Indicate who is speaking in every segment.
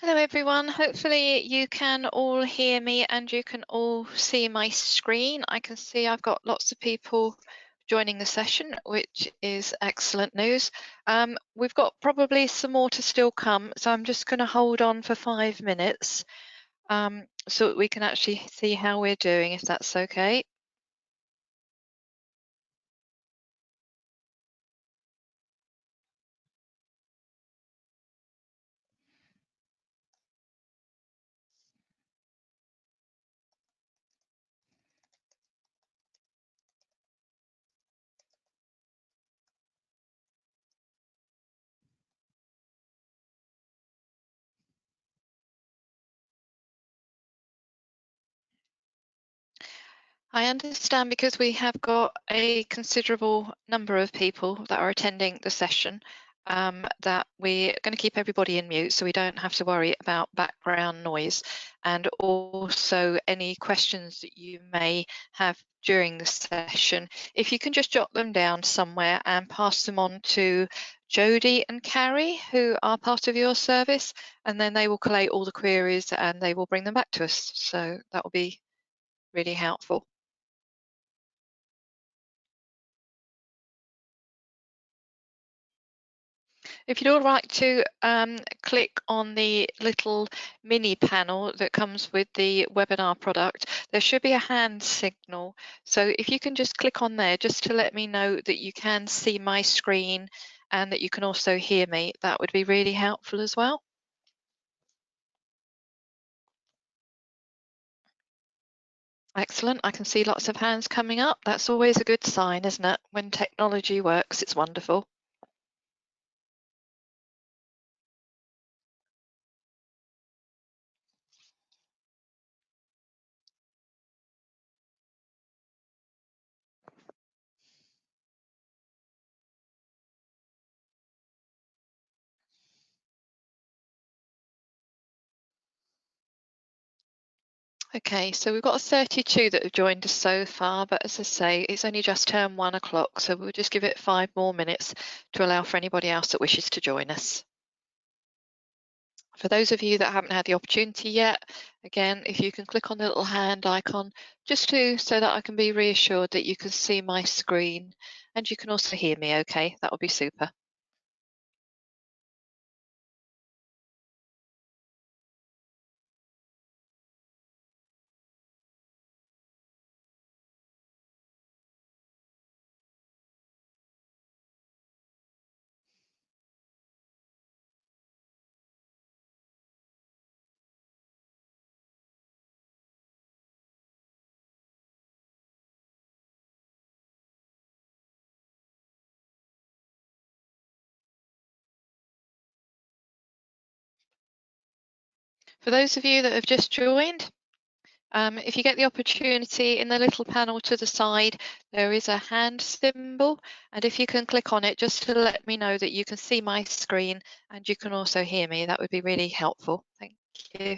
Speaker 1: Hello everyone. Hopefully you can all hear me and you can all see my screen. I can see I've got lots of people joining the session, which is excellent news. We've got probably some more to still come, so I'm just going to hold on for 5 minutes so that we can actually see how we're doing, if that's okay. I understand because we have got a considerable number of people that are attending the session, that we're going to keep everybody in mute so we don't have to worry about background noise, and also any questions that you may have during the session. If you can just jot them down somewhere and pass them on to Jodie and Carrie, who are part of your service, and then they will collate all the queries and they will bring them back to us. So that will be really helpful. If you'd all like to click on the little mini panel that comes with the webinar product, there should be a hand signal. So if you can just click on there just to let me know that you can see my screen and that you can also hear me, that would be really helpful as well. Excellent. I can see lots of hands coming up. That's always a good sign, isn't it? When technology works, it's wonderful. Okay, so we've got 32 that have joined us so far, but as I say, it's only just turned 1 o'clock, so we'll just give it 5 more minutes to allow for anybody else that wishes to join us. For those of you that haven't had the opportunity yet, again, if you can click on the little hand icon, just so that I can be reassured that you can see my screen and you can also hear me okay, that would be super. For those of you that have just joined, if you get the opportunity, in the little panel to the side, there is a hand symbol, and if you can click on it just to let me know that you can see my screen and you can also hear me, that would be really helpful. Thank you.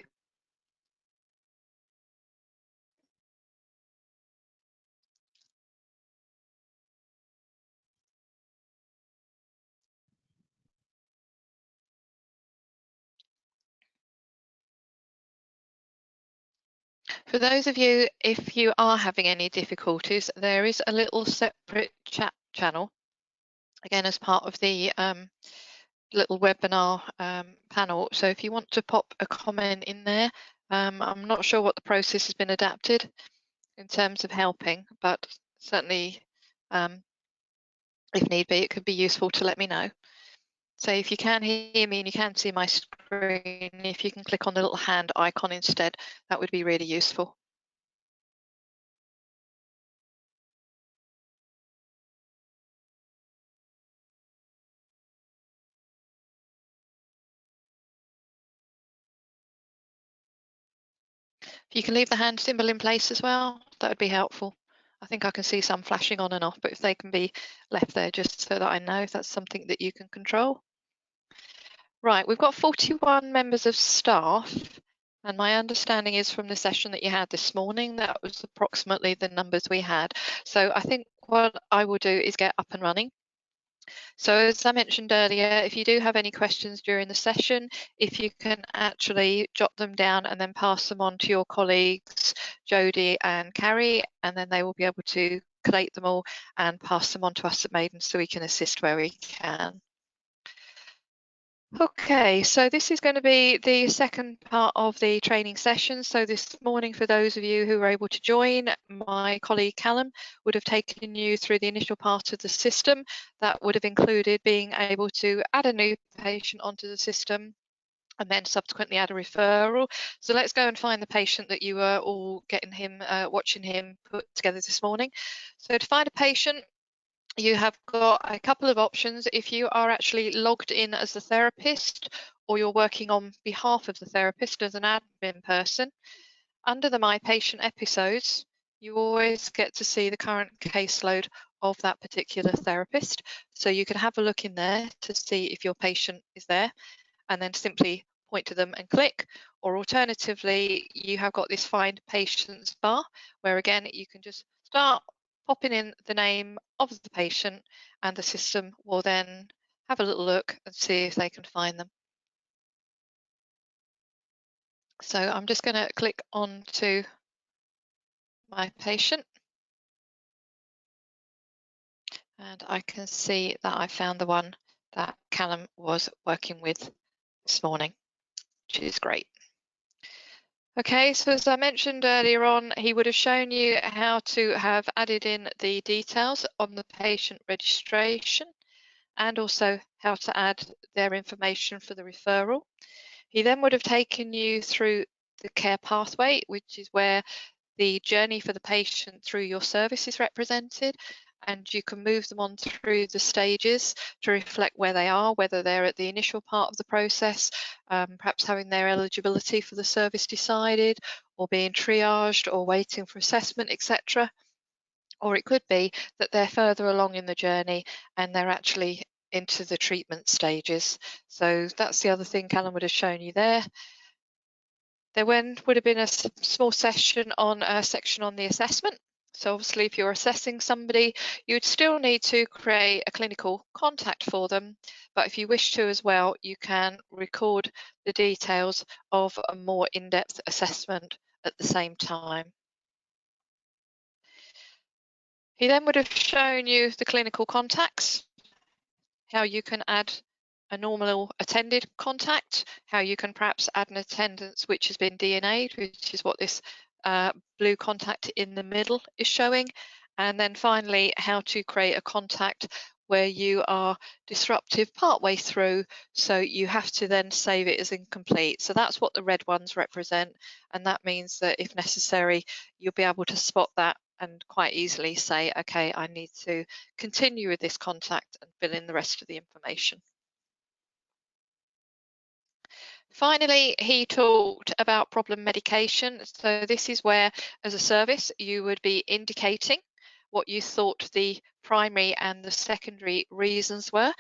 Speaker 1: For those of you, if you are having any difficulties, there is a little separate chat channel, again, as part of the little webinar panel. So if you want to pop a comment in there, I'm not sure what the process has been adapted in terms of helping, but certainly if need be, it could be useful to let me know. So if you can hear me and you can see my screen, if you can click on the little hand icon instead, that would be really useful. If you can leave the hand symbol in place as well, that would be helpful. I think I can see some flashing on and off, but if they can be left there just so that I know if that's something that you can control. Right, we've got 41 members of staff, and my understanding is from the session that you had this morning, that was approximately the numbers we had. So I think what I will do is get up and running. So as I mentioned earlier, if you do have any questions during the session, if you can actually jot them down and then pass them on to your colleagues, Jodie and Carrie, and then they will be able to collate them all and pass them on to us at Maiden so we can assist where we can. Okay, so this is going to be the second part of the training session. So this morning, for those of you who were able to join, my colleague Callum would have taken you through the initial part of the system. That would have included being able to add a new patient onto the system and then subsequently add a referral. So let's go and find the patient that you were all getting him, watching him put together this morning. So to find a patient, you have got a couple of options. If you are actually logged in as the therapist or you're working on behalf of the therapist as an admin person, under the My Patient episodes, you always get to see the current caseload of that particular therapist. So you can have a look in there to see if your patient is there and then simply point to them and click. Or alternatively, you have got this Find Patients bar, where again, you can just start popping in the name of the patient and the system will then have a little look and see if they can find them. So I'm just going to click on to my patient and I can see that I found the one that Callum was working with this morning, which is great. Okay, so as I mentioned earlier on, he would have shown you how to have added in the details on the patient registration and also how to add their information for the referral. He then would have taken you through the care pathway, which is where the journey for the patient through your service is represented, and you can move them on through the stages to reflect where they are, whether they're at the initial part of the process, perhaps having their eligibility for the service decided, or being triaged, or waiting for assessment, etc. Or it could be that they're further along in the journey and they're actually into the treatment stages. So that's the other thing Callum would have shown you there. There would have been a small section on a section on the assessment. So obviously, if you're assessing somebody, you'd still need to create a clinical contact for them. But if you wish to as well, you can record the details of a more in-depth assessment at the same time. He then would have shown you the clinical contacts, how you can add a normal attended contact, how you can perhaps add an attendance which has been DNA'd, which is what this blue contact in the middle is showing. And then finally, how to create a contact where you are disruptive partway through, so you have to then save it as incomplete. So that's what the red ones represent, and that means that if necessary, you'll be able to spot that and quite easily say, okay, I need to continue with this contact and fill in the rest of the information. Finally, he talked about problem medication. So this is where, as a service, you would be indicating what you thought the primary and the secondary reasons were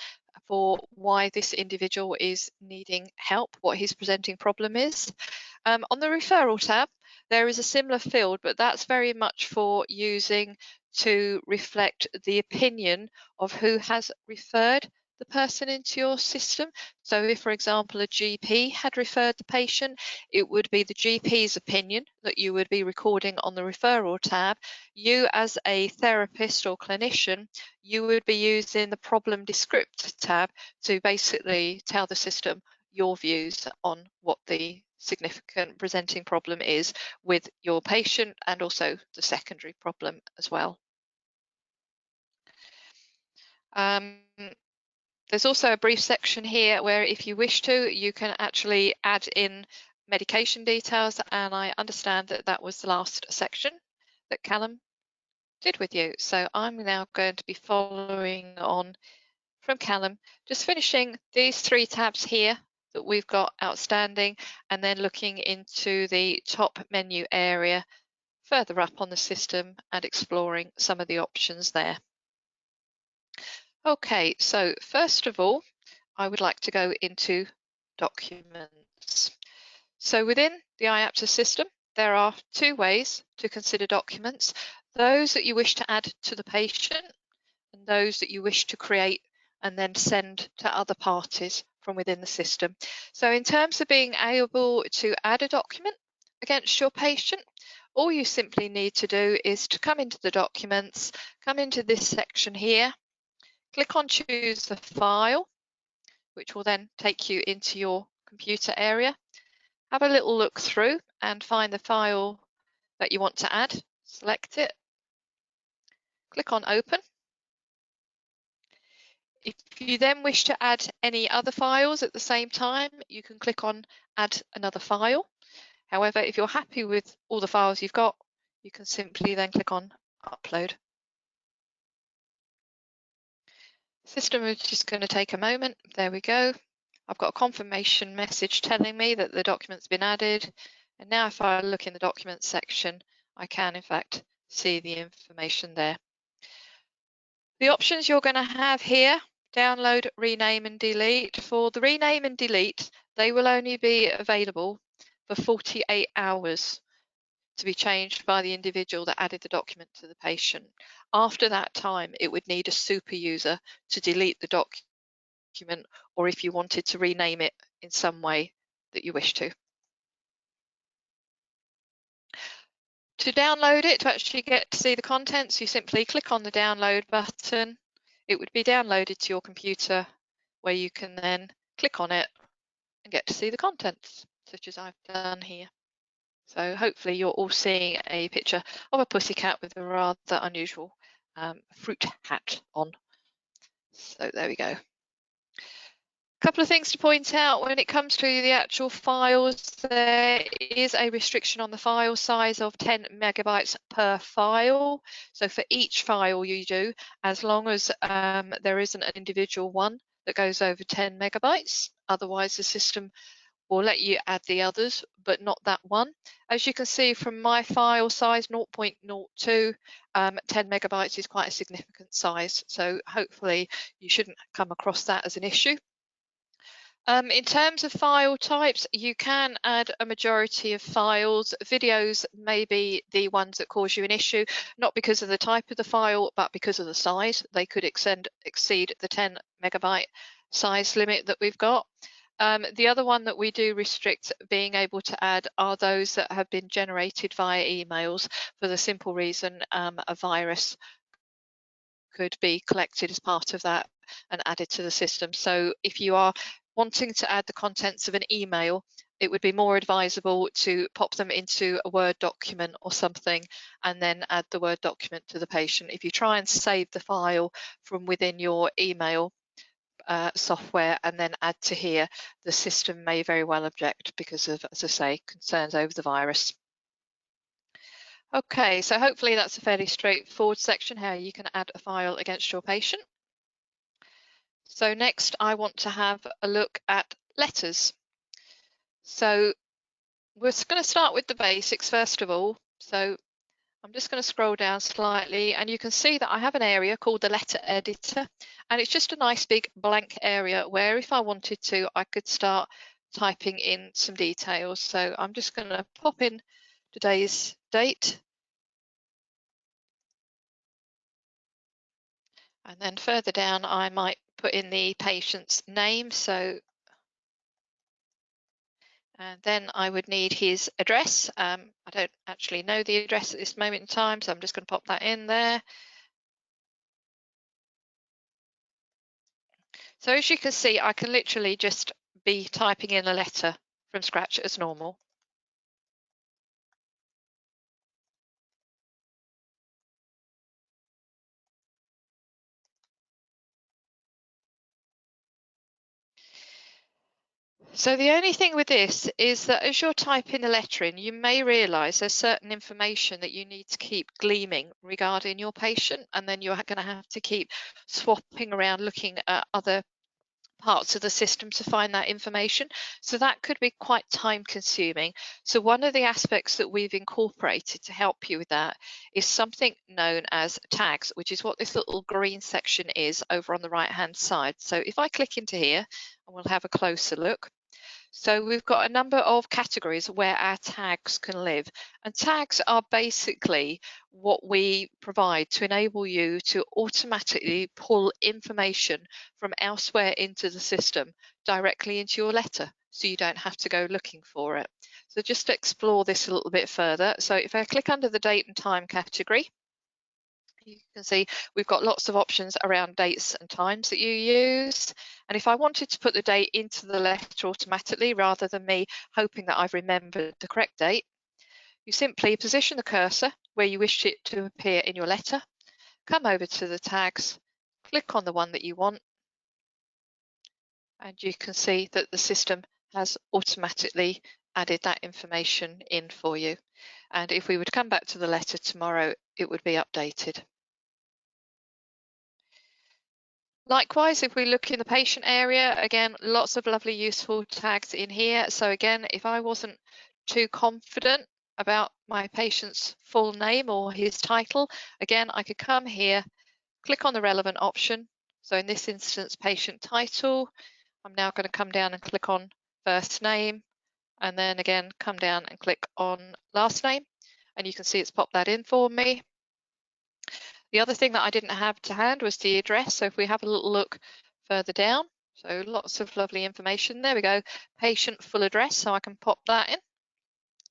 Speaker 1: for why this individual is needing help, what his presenting problem is. On the referral tab, there is a similar field, but that's very much for using to reflect the opinion of who has referred the person into your system. So if, for example, a GP had referred the patient, it would be the GP's opinion that you would be recording on the referral tab. You as a therapist or clinician, you would be using the problem descript tab to basically tell the system your views on what the significant presenting problem is with your patient and also the secondary problem as well. There's also a brief section here where if you wish to, you can actually add in medication details, and I understand that that was the last section that Callum did with you. So I'm now going to be following on from Callum, just finishing these three tabs here that we've got outstanding, and then looking into the top menu area further up on the system and exploring some of the options there. Okay, so first of all, I would like to go into documents. So within the IAPTA system, there are two ways to consider documents: those that you wish to add to the patient and those that you wish to create and then send to other parties from within the system. So in terms of being able to add a document against your patient, all you simply need to do is to come into the documents, come into this section here, click on choose the file, which will then take you into your computer area. Have a little look through and find the file that you want to add. Select it, click on open. If you then wish to add any other files at the same time, you can click on add another file. However, if you're happy with all the files you've got, you can simply then click on upload. System is just going to take a moment. There we go. I've got a confirmation message telling me that the document's been added. And now if I look in the documents section, I can in fact see the information there. The options you're going to have here, download, rename and delete. For the rename and delete, they will only be available for 48 hours to be changed by the individual that added the document to the patient. After that time, it would need a super user to delete the document, or if you wanted to rename it in some way that you wish to. To download it, to actually get to see the contents, you simply click on the download button. It would be downloaded to your computer, where you can then click on it and get to see the contents, such as I've done here. So hopefully you're all seeing a picture of a pussycat with a rather unusual fruit hat on. So there we go. A couple of things to point out when it comes to the actual files. There is a restriction on the file size of 10 megabytes per file. So for each file you do, as long as there isn't an individual one that goes over 10 megabytes, otherwise the system will let you add the others, but not that one. As you can see from my file size, 0.02, 10 megabytes is quite a significant size. So hopefully you shouldn't come across that as an issue. In terms of file types, you can add a majority of files. Videos may be the ones that cause you an issue, not because of the type of the file, but because of the size. They could exceed the 10 megabyte size limit that we've got. The other one that we do restrict being able to add are those that have been generated via emails, for the simple reason a virus could be collected as part of that and added to the system. So if you are wanting to add the contents of an email, it would be more advisable to pop them into a Word document or something and then add the Word document to the patient. If you try and save the file from within your email software and then add to here, the system may very well object because of, as I say, concerns over the virus. Okay, so hopefully that's a fairly straightforward section, how you can add a file against your patient. So next I want to have a look at letters. So we're going to start with the basics first of all. So I'm just going to scroll down slightly and you can see that I have an area called the letter editor, and it's just a nice big blank area where if I wanted to, I could start typing in some details. So I'm just going to pop in today's date. And then further down, I might put in the patient's name. So, and then I would need his address. I don't actually know the address at this moment in time, so I'm just going to pop that in there. So as you can see, I can literally just be typing in a letter from scratch as normal. So the only thing with this is that as you're typing the letter in, you may realise there's certain information that you need to keep gleaming regarding your patient, and then you're going to have to keep swapping around looking at other parts of the system to find that information. So that could be quite time consuming. So one of the aspects that we've incorporated to help you with that is something known as tags, which is what this little green section is over on the right hand side. So if I click into here, and we'll have a closer look. So we've got a number of categories where our tags can live. And tags are basically what we provide to enable you to automatically pull information from elsewhere into the system directly into your letter, so you don't have to go looking for it. So just to explore this a little bit further. So if I click under the date and time category, you can see we've got lots of options around dates and times that you use. And if I wanted to put the date into the letter automatically rather than me hoping that I've remembered the correct date, you simply position the cursor where you wish it to appear in your letter, come over to the tags, click on the one that you want, and you can see that the system has automatically added that information in for you. And if we would come back to the letter tomorrow, it would be updated. Likewise, if we look in the patient area, again, lots of lovely useful tags in here. So again, if I wasn't too confident about my patient's full name or his title, again, I could come here, click on the relevant option. So in this instance, patient title. I'm now going to come down and click on first name, and then again, come down and click on last name. And you can see it's popped that in for me. The other thing that I didn't have to hand was the address. So if we have a little look further down, so lots of lovely information. There we go, patient full address. So I can pop that in.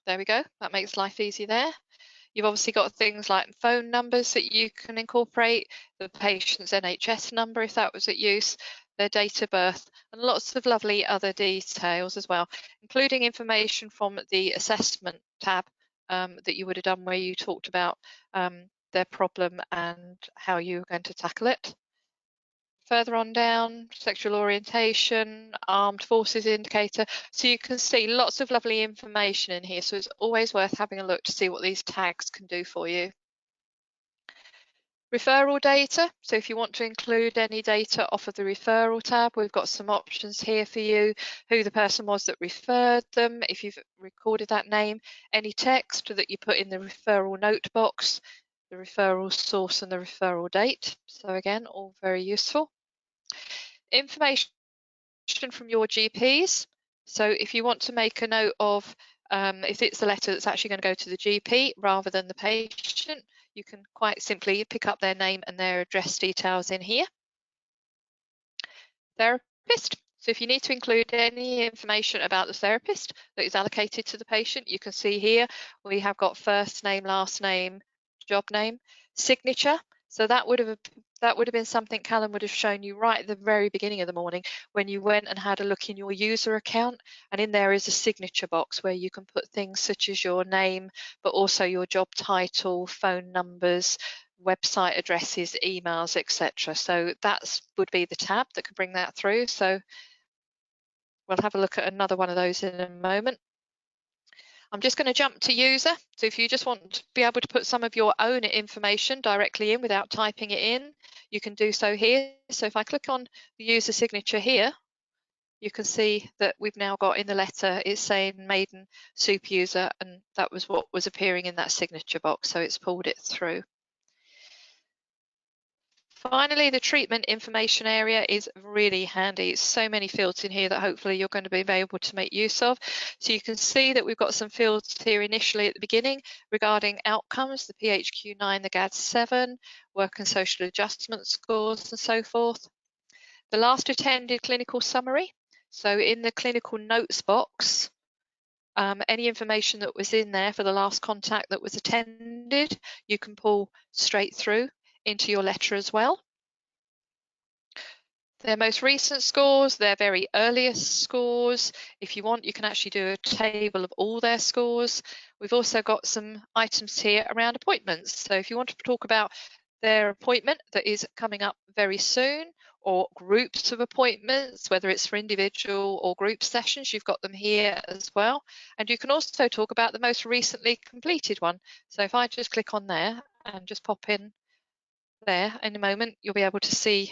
Speaker 1: There we go. That makes life easy there. You've obviously got things like phone numbers that you can incorporate, the patient's NHS number if that was at use, their date of birth, and lots of lovely other details as well, including information from the assessment tab that you would have done where you talked about their problem and how you were going to tackle it. Further on down, sexual orientation, armed forces indicator. So you can see lots of lovely information in here. So it's always worth having a look to see what these tags can do for you. Referral data. So if you want to include any data off of the referral tab, we've got some options here for you. Who the person was that referred them, if you've recorded that name, any text that you put in the referral note box, the referral source and the referral date. So again, all very useful. Information from your GPs. So if you want to make a note of if it's a letter that's actually going to go to the GP rather than the patient, you can quite simply pick up their name and their address details in here. Therapist. So if you need to include any information about the therapist that is allocated to the patient, you can see here we have got first name, last name, job name, signature. So that would have been something Callum would have shown you right at the very beginning of the morning when you went and had a look in your user account, and in there is a signature box where you can put things such as your name, but also your job title, phone numbers, website addresses, emails, etc. So that would be the tab that could bring that through. So we'll have a look at another one of those in a moment. I'm just going to jump to user. So if you just want to be able to put some of your own information directly in without typing it in, you can do so here. So if I click on the user signature here, you can see that we've now got in the letter, it's saying maiden super user, and that was what was appearing in that signature box. So it's pulled it through. Finally, the treatment information area is really handy. It's so many fields in here that hopefully you're going to be able to make use of. So you can see that we've got some fields here initially at the beginning regarding outcomes, the PHQ-9, the GAD-7, work and social adjustment scores and so forth. The last attended clinical summary. So in the clinical notes box, any information that was in there for the last contact that was attended, you can pull straight through into your letter as well. Their most recent scores, their very earliest scores. If you want, you can actually do a table of all their scores. We've also got some items here around appointments. So if you want to talk about their appointment that is coming up very soon, or groups of appointments, whether it's for individual or group sessions, you've got them here as well. And you can also talk about the most recently completed one. So if I just click on there and just pop in there in a moment, you'll be able to see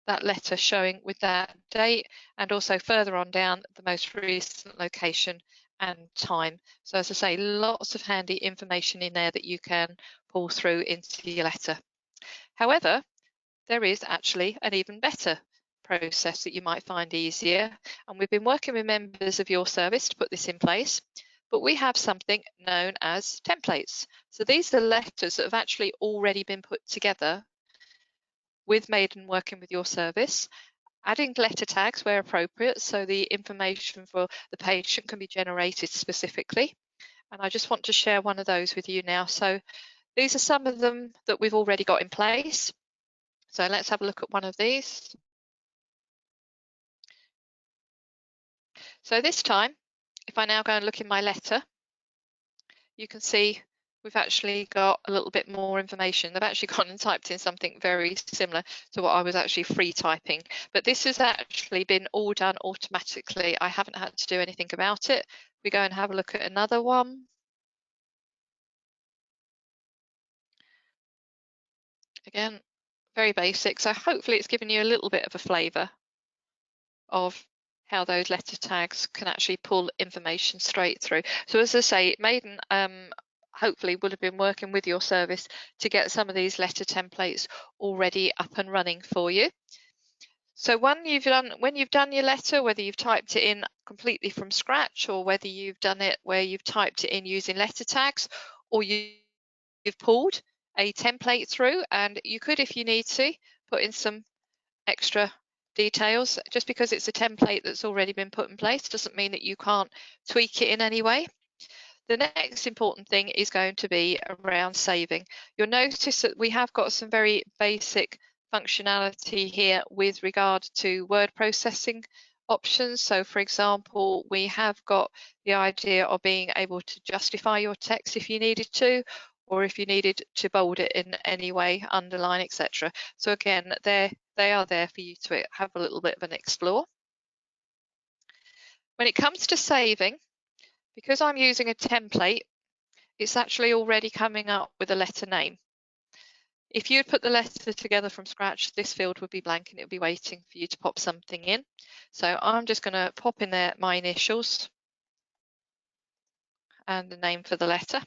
Speaker 1: that letter showing with that date, and also further on down the most recent location and time. So as I say, lots of handy information in there that you can pull through into your letter. However, there is actually an even better process that you might find easier. And we've been working with members of your service to put this in place, but we have something known as templates. So these are letters that have actually already been put together with Maiden working with your service, adding letter tags where appropriate, so the information for the patient can be generated specifically. And I just want to share one of those with you now. So these are some of them that we've already got in place. So let's have a look at one of these. So this time, if I now go and look in my letter, you can see we've actually got a little bit more information. They've actually gone and typed in something very similar to what I was actually free typing. But this has actually been all done automatically. I haven't had to do anything about it. We go and have a look at another one. Again, very basic. So hopefully it's given you a little bit of a flavour of how those letter tags can actually pull information straight through. So as I say, Maiden hopefully will have been working with your service to get some of these letter templates already up and running for you. So when you've done your letter, whether you've typed it in completely from scratch or whether you've done it where you've typed it in using letter tags, or you've pulled a template through, and you could, if you need to, put in some extra details. Just because it's a template that's already been put in place doesn't mean that you can't tweak it in any way. The next important thing is going to be around saving. You'll notice that we have got some very basic functionality here with regard to word processing options. So for example, we have got the idea of being able to justify your text if you needed to, or if you needed to bold it in any way, underline, etc. So again, they are there for you to have a little bit of an explore. When it comes to saving, because I'm using a template, it's actually already coming up with a letter name. If you'd put the letter together from scratch, this field would be blank and it would be waiting for you to pop something in. So I'm just going to pop in there my initials and the name for the letter.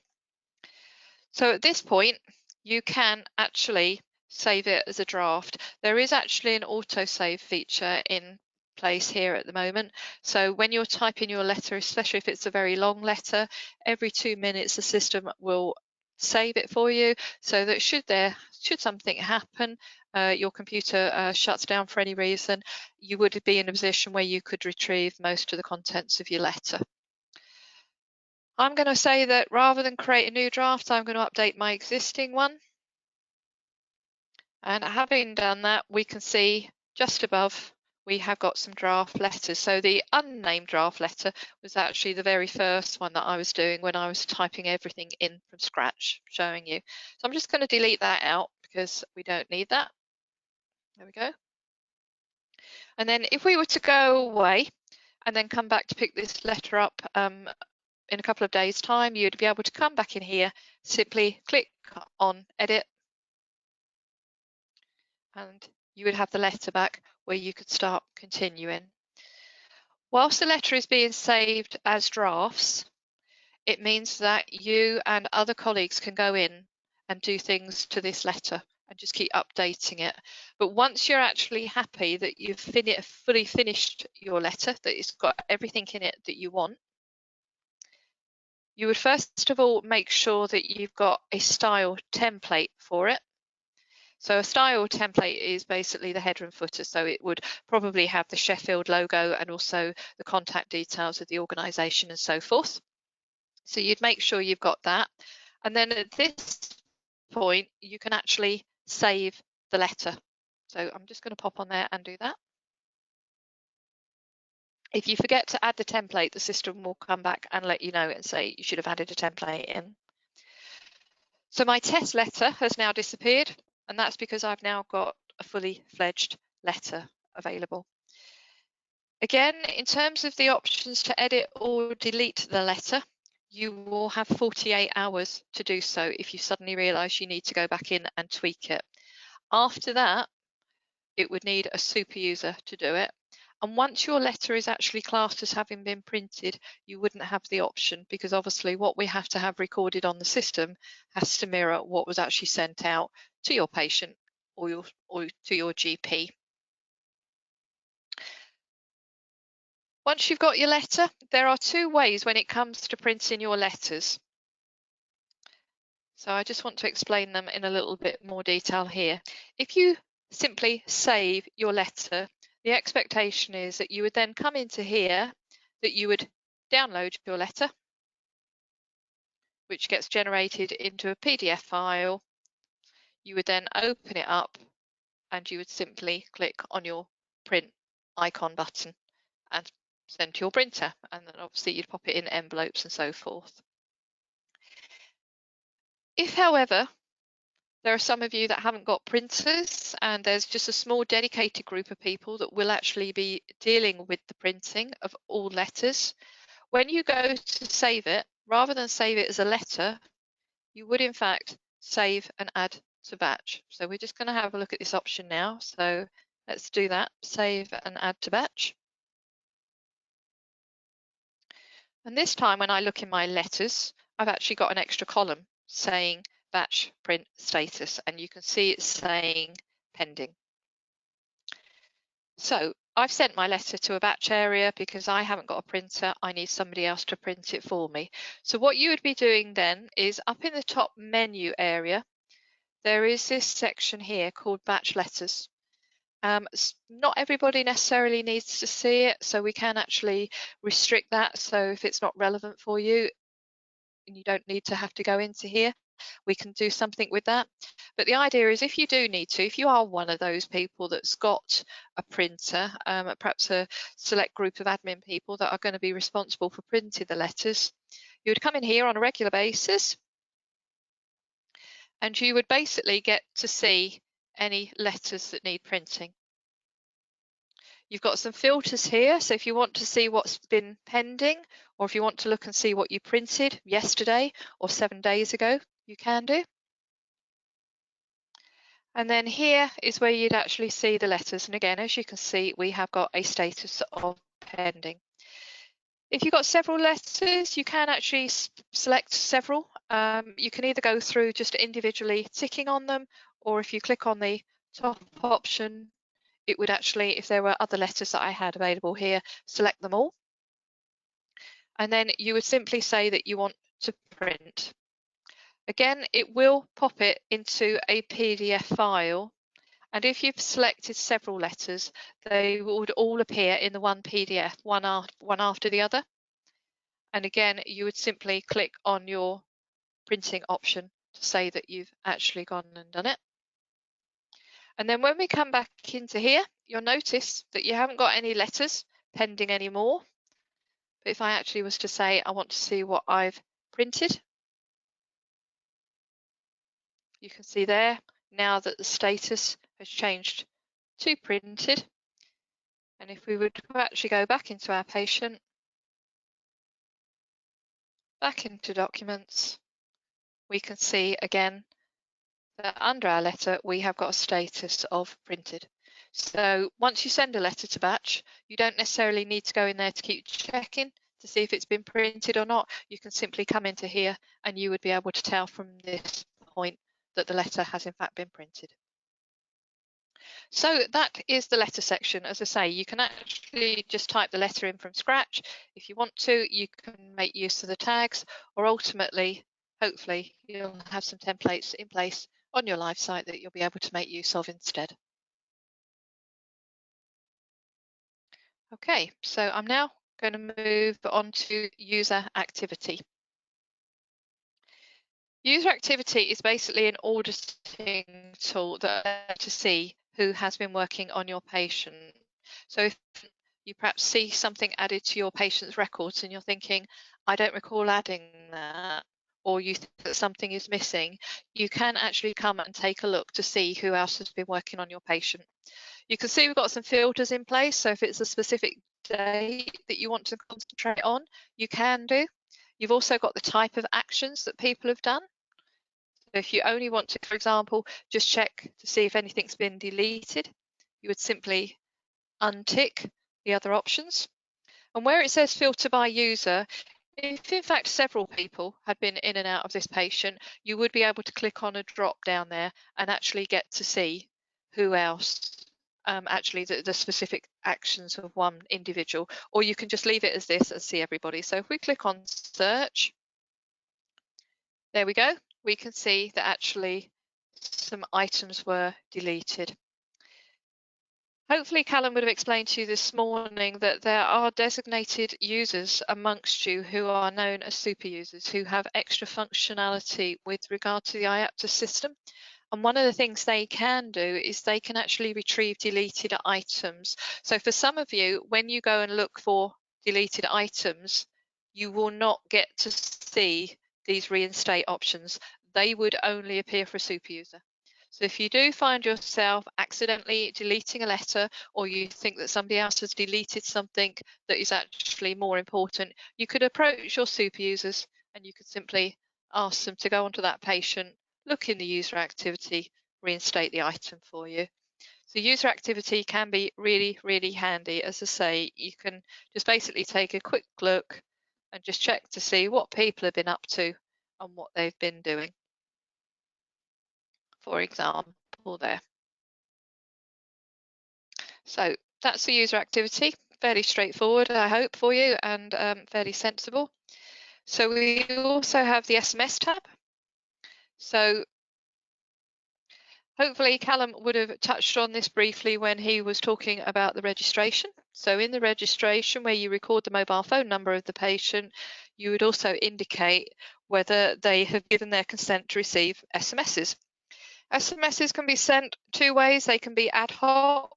Speaker 1: So at this point, you can actually save it as a draft. There is actually an autosave feature in place here at the moment. So when you're typing your letter, especially if it's a very long letter, every 2 minutes the system will save it for you, so that should something happen, your computer shuts down for any reason, you would be in a position where you could retrieve most of the contents of your letter. I'm going to say that rather than create a new draft, I'm going to update my existing one. And having done that, we can see just above we have got some draft letters. So the unnamed draft letter was actually the very first one that I was doing when I was typing everything in from scratch, showing you. So I'm just going to delete that out because we don't need that. There we go. And then if we were to go away and then come back to pick this letter up in a couple of days' time, you'd be able to come back in here, simply click on edit, and you would have the letter back where you could start continuing. Whilst the letter is being saved as drafts, it means that you and other colleagues can go in and do things to this letter and just keep updating it. But once you're actually happy that you've fully finished your letter, that it's got everything in it that you want, you would first of all make sure that you've got a style template for it. So a style template is basically the header and footer, so it would probably have the Sheffield logo and also the contact details of the organisation and so forth. So you'd make sure you've got that. And then at this point, you can actually save the letter. So I'm just going to pop on there and do that. If you forget to add the template, the system will come back and let you know and say you should have added a template in. So my test letter has now disappeared, and that's because I've now got a fully fledged letter available. Again, in terms of the options to edit or delete the letter, you will have 48 hours to do so if you suddenly realise you need to go back in and tweak it. After that, it would need a super user to do it. And once your letter is actually classed as having been printed, you wouldn't have the option, because obviously what we have to have recorded on the system has to mirror what was actually sent out to your patient or to your GP. Once you've got your letter, there are two ways when it comes to printing your letters. So I just want to explain them in a little bit more detail here. If you simply save your letter, the expectation is that you would then come into here, that you would download your letter, which gets generated into a PDF file. You would then open it up and you would simply click on your print icon button and send to your printer. And then obviously you'd pop it in envelopes and so forth. If, however, there are some of you that haven't got printers and there's just a small dedicated group of people that will actually be dealing with the printing of all letters, when you go to save it, rather than save it as a letter, you would in fact save and add to batch. So we're just going to have a look at this option now. So let's do that, save and add to batch. And this time when I look in my letters, I've actually got an extra column saying batch print status, and you can see it's saying pending. So I've sent my letter to a batch area because I haven't got a printer. I need somebody else to print it for me. So what you would be doing then is up in the top menu area, there is this section here called batch letters. Not everybody necessarily needs to see it, so we can actually restrict that. So if it's not relevant for you and you don't need to have to go into here, we can do something with that. But the idea is if you do need to, if you are one of those people that's got a printer, perhaps a select group of admin people that are going to be responsible for printing the letters, you would come in here on a regular basis and you would basically get to see any letters that need printing. You've got some filters here, so if you want to see what's been pending, or if you want to look and see what you printed yesterday or 7 days ago, you can do. And then here is where you'd actually see the letters. And again, as you can see, we have got a status of pending. If you've got several letters, you can actually select several. You can either go through just individually ticking on them, or if you click on the top option, it would actually, if there were other letters that I had available here, select them all. And then you would simply say that you want to print. Again, it will pop it into a PDF file. And if you've selected several letters, they would all appear in the one PDF, one after the other. And again, you would simply click on your printing option to say that you've actually gone and done it. And then when we come back into here, you'll notice that you haven't got any letters pending anymore. But if I actually was to say I want to see what I've printed, you can see there now that the status has changed to printed. And if we would actually go back into our patient, back into documents, we can see again that under our letter we have got a status of printed. So once you send a letter to batch, you don't necessarily need to go in there to keep checking to see if it's been printed or not. You can simply come into here and you would be able to tell from this point that the letter has in fact been printed. So that is the letter section. As I say, you can actually just type the letter in from scratch. If you want to, you can make use of the tags, or ultimately, hopefully, you'll have some templates in place on your live site that you'll be able to make use of instead. Okay, so I'm now going to move on to user activity. User activity is basically an auditing tool that to see who has been working on your patient. So if you perhaps see something added to your patient's records and you're thinking, I don't recall adding that, or you think that something is missing, you can actually come and take a look to see who else has been working on your patient. You can see we've got some filters in place, so if it's a specific day that you want to concentrate on, you can do. You've also got the type of actions that people have done. So if you only want to, for example, just check to see if anything's been deleted, you would simply untick the other options. And where it says filter by user, if in fact several people had been in and out of this patient, you would be able to click on a drop down there and actually get to see who else actually the specific actions of one individual, or you can just leave it as this and see everybody. So if we click on search, there we go. We can see that actually some items were deleted. Hopefully Callum would have explained to you this morning that there are designated users amongst you who are known as super users, who have extra functionality with regard to the iAptus system. And one of the things they can do is they can actually retrieve deleted items. So for some of you, when you go and look for deleted items, you will not get to see these reinstate options. They would only appear for a super user. So if you do find yourself accidentally deleting a letter, or you think that somebody else has deleted something that is actually more important, you could approach your super users and you could simply ask them to go onto that patient, look in the user activity, reinstate the item for you. So user activity can be really, really handy. As I say, you can just basically take a quick look and just check to see what people have been up to and what they've been doing, for example, there. So that's the user activity. Fairly straightforward, I hope, for you, and fairly sensible. So we also have the SMS tab. So hopefully Callum would have touched on this briefly when he was talking about the registration. So in the registration, where you record the mobile phone number of the patient, you would also indicate whether they have given their consent to receive SMSs. SMSs can be sent two ways. They can be ad hoc.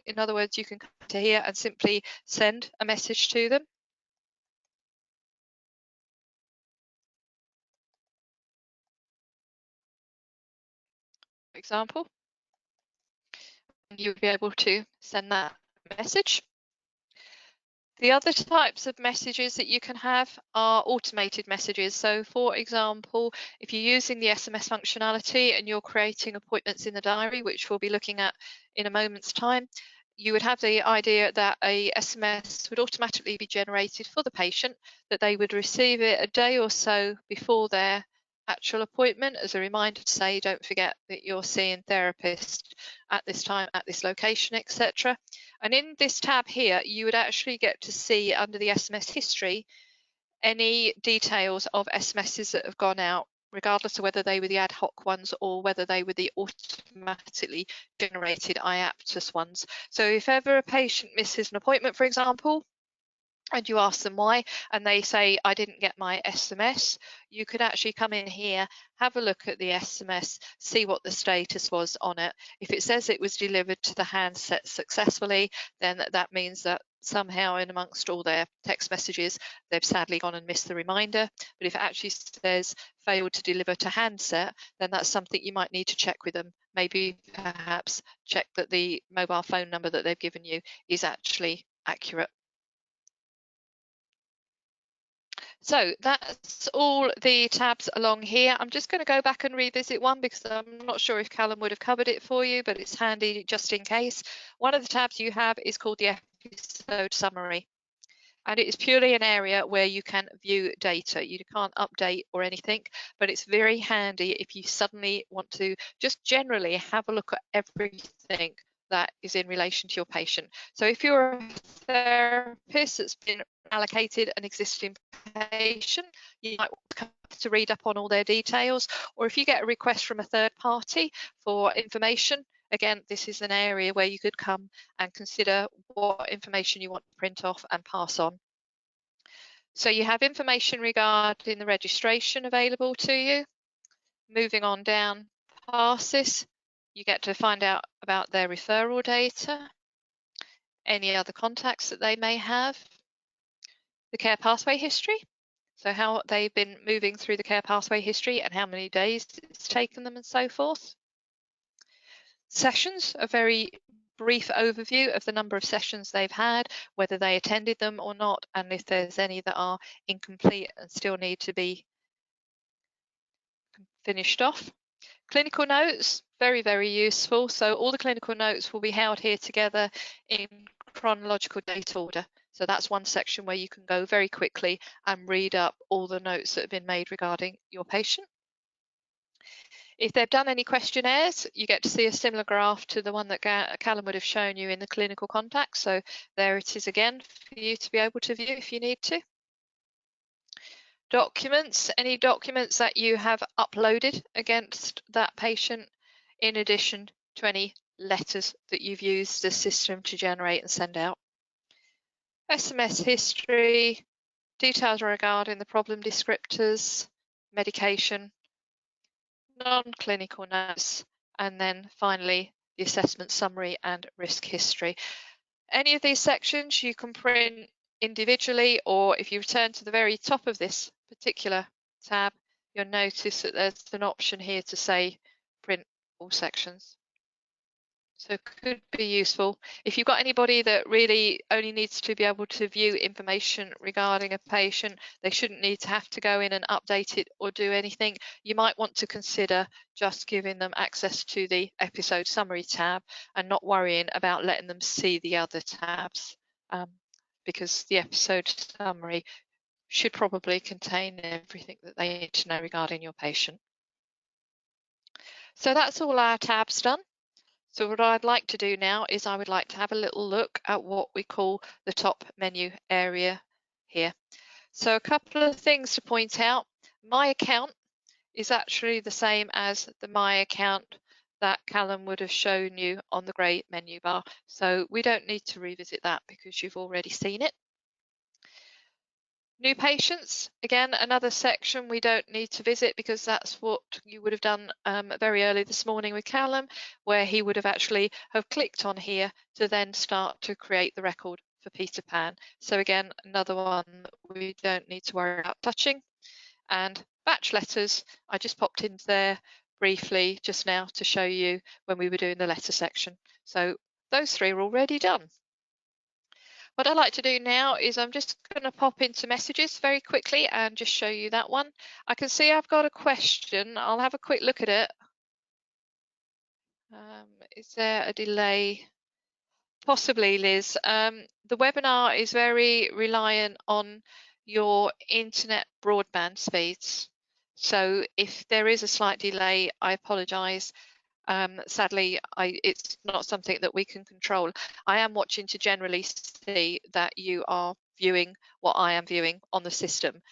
Speaker 1: In other words, you can come to here and simply send a message to them. For example, and you'll be able to send that message. The other types of messages that you can have are automated messages. So for example, if you're using the SMS functionality and you're creating appointments in the diary, which we'll be looking at in a moment's time, you would have the idea that a SMS would automatically be generated for the patient, that they would receive it a day or so before their actual appointment as a reminder to say, don't forget that you're seeing therapist at this time, at this location, etc. And in this tab here, you would actually get to see under the SMS history any details of SMSs that have gone out, regardless of whether they were the ad hoc ones or whether they were the automatically generated iAptus ones. So if ever a patient misses an appointment, for example, and you ask them why, and they say, I didn't get my SMS, you could actually come in here, have a look at the SMS, see what the status was on it. If it says it was delivered to the handset successfully, then that means that somehow in amongst all their text messages, they've sadly gone and missed the reminder. But if it actually says failed to deliver to handset, then that's something you might need to check with them. Maybe perhaps check that the mobile phone number that they've given you is actually accurate. So that's all the tabs along here. I'm just going to go back and revisit one because I'm not sure if Callum would have covered it for you, but it's handy just in case. One of the tabs you have is called the episode summary. And it is purely an area where you can view data. You can't update or anything, but it's very handy if you suddenly want to just generally have a look at everything that is in relation to your patient. So if you're a therapist that's been allocated an existing patient, you might want to read up on all their details, or if you get a request from a third party for information, again, this is an area where you could come and consider what information you want to print off and pass on. So you have information regarding the registration available to you. Moving on down past this, you get to find out about their referral data, any other contacts that they may have, the care pathway history, so how they've been moving through the care pathway history and how many days it's taken them and so forth. Sessions, a very brief overview of the number of sessions they've had, whether they attended them or not, and if there's any that are incomplete and still need to be finished off. Clinical notes, very, very useful. So all the clinical notes will be held here together in chronological date order. So that's one section where you can go very quickly and read up all the notes that have been made regarding your patient. If they've done any questionnaires, you get to see a similar graph to the one that Callum would have shown you in the clinical contact. So there it is again for you to be able to view if you need to. Documents, any documents that you have uploaded against that patient, in addition to any letters that you've used the system to generate and send out. SMS history, details regarding the problem descriptors, medication, non-clinical notes, and then finally the assessment summary and risk history. Any of these sections you can print individually, or if you return to the very top of this particular tab, you'll notice that there's an option here to say print all sections. So it could be useful. If you've got anybody that really only needs to be able to view information regarding a patient, they shouldn't need to have to go in and update it or do anything. You might want to consider just giving them access to the episode summary tab and not worrying about letting them see the other tabs, because the episode summary should probably contain everything that they need to know regarding your patient. So that's all our tabs done. So what I'd like to do now is I would like to have a little look at what we call the top menu area here. So a couple of things to point out. My account is actually the same as the My account that Callum would have shown you on the grey menu bar. So we don't need to revisit that because you've already seen it. New patients, again, another section we don't need to visit because that's what you would have done very early this morning with Callum, where he would have actually have clicked on here to then start to create the record for Peter Pan. So again, another one that we don't need to worry about touching. And batch letters, I just popped into there briefly just now to show you when we were doing the letter section. So those three are already done. What I'd like to do now is I'm just going to pop into messages very quickly and just show you that one. I can see I've got a question. I'll have a quick look at it. Is there a delay? Possibly, Liz. The webinar is very reliant on your internet broadband speeds. So if there is a slight delay, I apologise. Sadly, it's not something that we can control. I am watching to generally see that you are viewing what I am viewing on the system.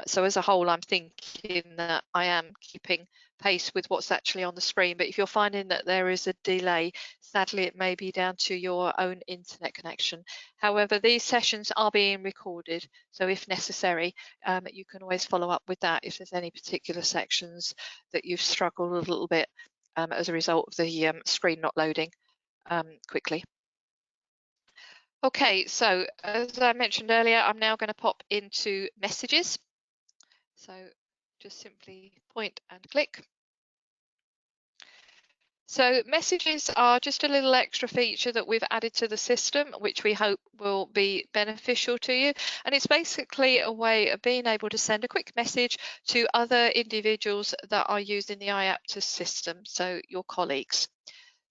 Speaker 1: So as a whole, I'm thinking that I am keeping pace with what's actually on the screen. But if you're finding that there is a delay, sadly, it may be down to your own internet connection. However, these sessions are being recorded. So if necessary, you can always follow up with that if there's any particular sections that you've struggled a little bit as a result of the screen not loading quickly. Okay, so as I mentioned earlier, I'm now going to pop into messages. So just simply point and click. So messages are just a little extra feature that we've added to the system, which we hope will be beneficial to you. And it's basically a way of being able to send a quick message to other individuals that are using the iAptus system, so your colleagues.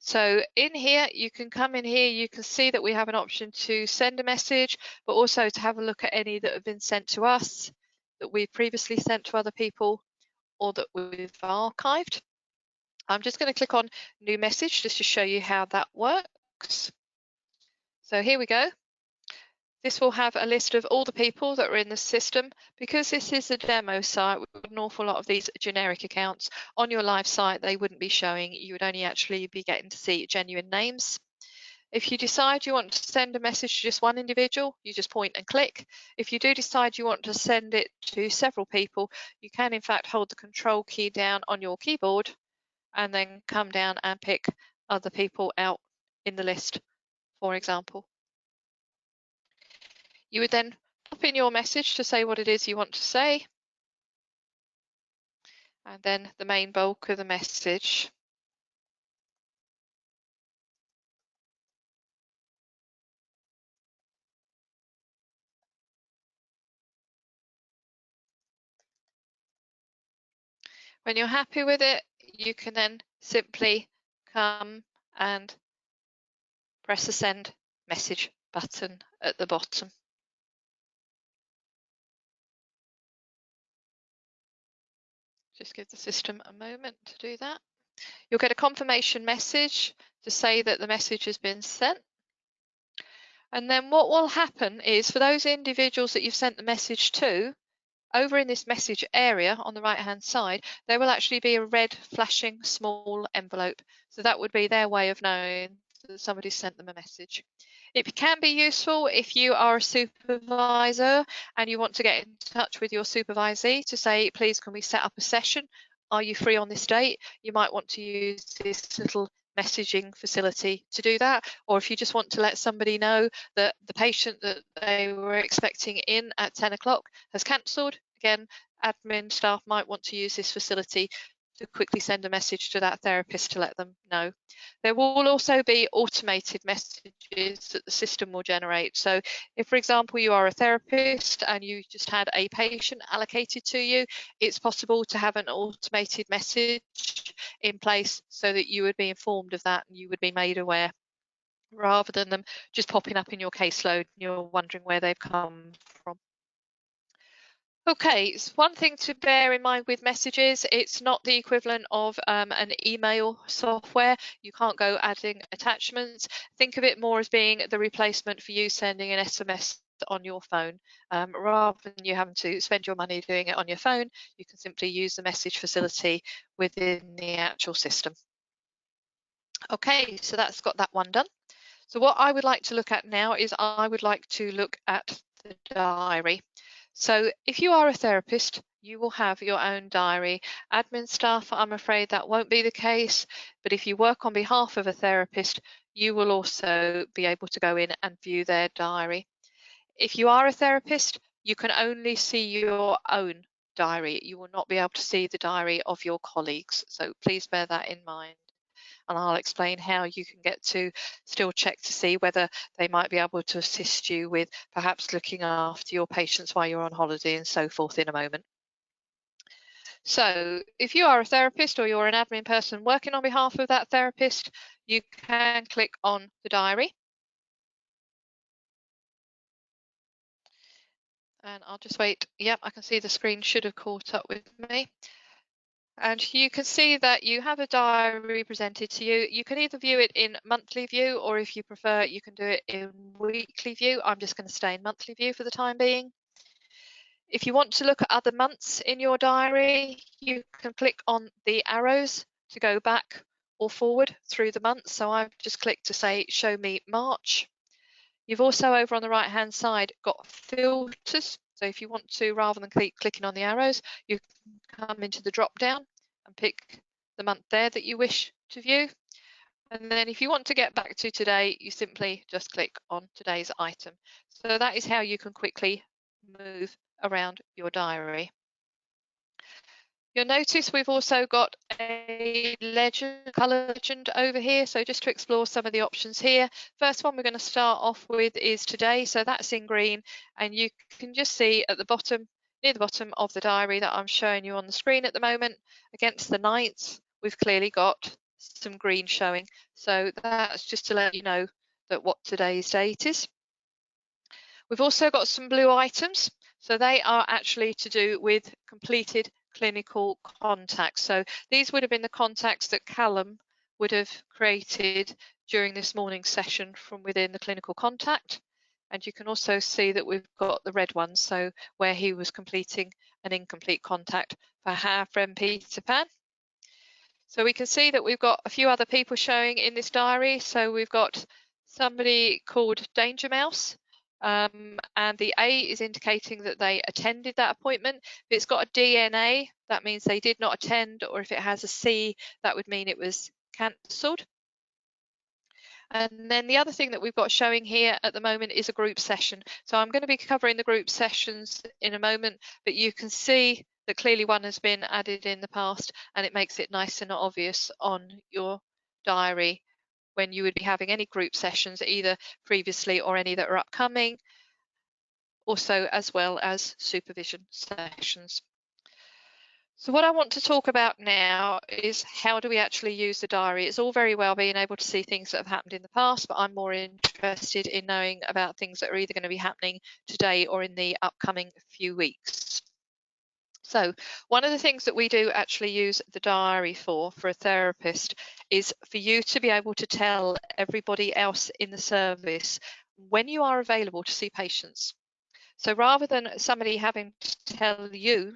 Speaker 1: So in here, you can come in here, you can see that we have an option to send a message, but also to have a look at any that have been sent to us, that we've previously sent to other people, or that we've archived. I'm just going to click on new message just to show you how that works. So here we go. This will have a list of all the people that are in the system. Because this is a demo site, we've got an awful lot of these generic accounts. On your live site, they wouldn't be showing. You would only actually be getting to see genuine names. If you decide you want to send a message to just one individual, you just point and click. If you do decide you want to send it to several people, you can in fact hold the control key down on your keyboard and then come down and pick other people out in the list, for example. You would then pop in your message to say what it is you want to say, and then the main bulk of the message. When you're happy with it, you can then simply come and press the send message button at the bottom. Just give the system a moment to do that. You'll get a confirmation message to say that the message has been sent. And then what will happen is for those individuals that you've sent the message to, over in this message area on the right hand side, there will actually be a red flashing small envelope. So that would be their way of knowing that somebody sent them a message. It can be useful if you are a supervisor and you want to get in touch with your supervisee to say, please, can we set up a session? Are you free on this date? You might want to use this little messaging facility to do that. Or if you just want to let somebody know that the patient that they were expecting in at 10 o'clock has cancelled, again, admin staff might want to use this facility to quickly send a message to that therapist to let them know. There will also be automated messages that the system will generate. So if, for example, you are a therapist and you just had a patient allocated to you, it's possible to have an automated message in place so that you would be informed of that and you would be made aware, rather than them just popping up in your caseload and you're wondering where they've come from. Okay, so one thing to bear in mind with messages, it's not the equivalent of an email software. You can't go adding attachments. Think of it more as being the replacement for you sending an SMS on your phone. Rather than you having to spend your money doing it on your phone, you can simply use the message facility within the actual system. Okay, so that's got that one done. So what I would like to look at now is I would like to look at the diary. So if you are a therapist, you will have your own diary. Admin staff, I'm afraid that won't be the case, but if you work on behalf of a therapist, you will also be able to go in and view their diary. If you are a therapist, you can only see your own diary. You will not be able to see the diary of your colleagues. So please bear that in mind. And I'll explain how you can get to still check to see whether they might be able to assist you with perhaps looking after your patients while you're on holiday and so forth in a moment. So if you are a therapist or you're an admin person working on behalf of that therapist, you can click on the diary. And I'll just wait. Yep, I can see the screen should have caught up with me. And you can see that you have a diary presented to you. You can either view it in monthly view, or if you prefer, you can do it in weekly view. I'm just going to stay in monthly view for the time being. If you want to look at other months in your diary, you can click on the arrows to go back or forward through the months. So I've just clicked to say, show me March. You've also over on the right hand side got filters. So if you want to, rather than clicking on the arrows, you can come into the drop down and pick the month there that you wish to view. And then if you want to get back to today, you simply just click on today's item. So that is how you can quickly move around your diary. You'll notice we've also got a legend, colour legend over here. So just to explore some of the options here. First one we're going to start off with is today. So that's in green, and you can just see at the bottom, near the bottom of the diary that I'm showing you on the screen at the moment, against the 9th, we've clearly got some green showing. So that's just to let you know that what today's date is. We've also got some blue items. So they are actually to do with completed clinical contacts. So these would have been the contacts that Callum would have created during this morning's session from within the clinical contact. And you can also see that we've got the red ones, so where he was completing an incomplete contact for our friend Peter Pan. So we can see that we've got a few other people showing in this diary. So we've got somebody called Danger Mouse, and the A is indicating that they attended that appointment. If it's got a DNA, that means they did not attend, or if it has a C, that would mean it was cancelled. And then the other thing that we've got showing here at the moment is a group session. So I'm going to be covering the group sessions in a moment, but you can see that clearly one has been added in the past, and it makes it nice and obvious on your diary when you would be having any group sessions, either previously or any that are upcoming, also as well as supervision sessions. So what I want to talk about now is how do we actually use the diary. It's all very well being able to see things that have happened in the past, but I'm more interested in knowing about things that are either going to be happening today or in the upcoming few weeks. So one of the things that we do actually use the diary for a therapist is for you to be able to tell everybody else in the service when you are available to see patients. So rather than somebody having to tell you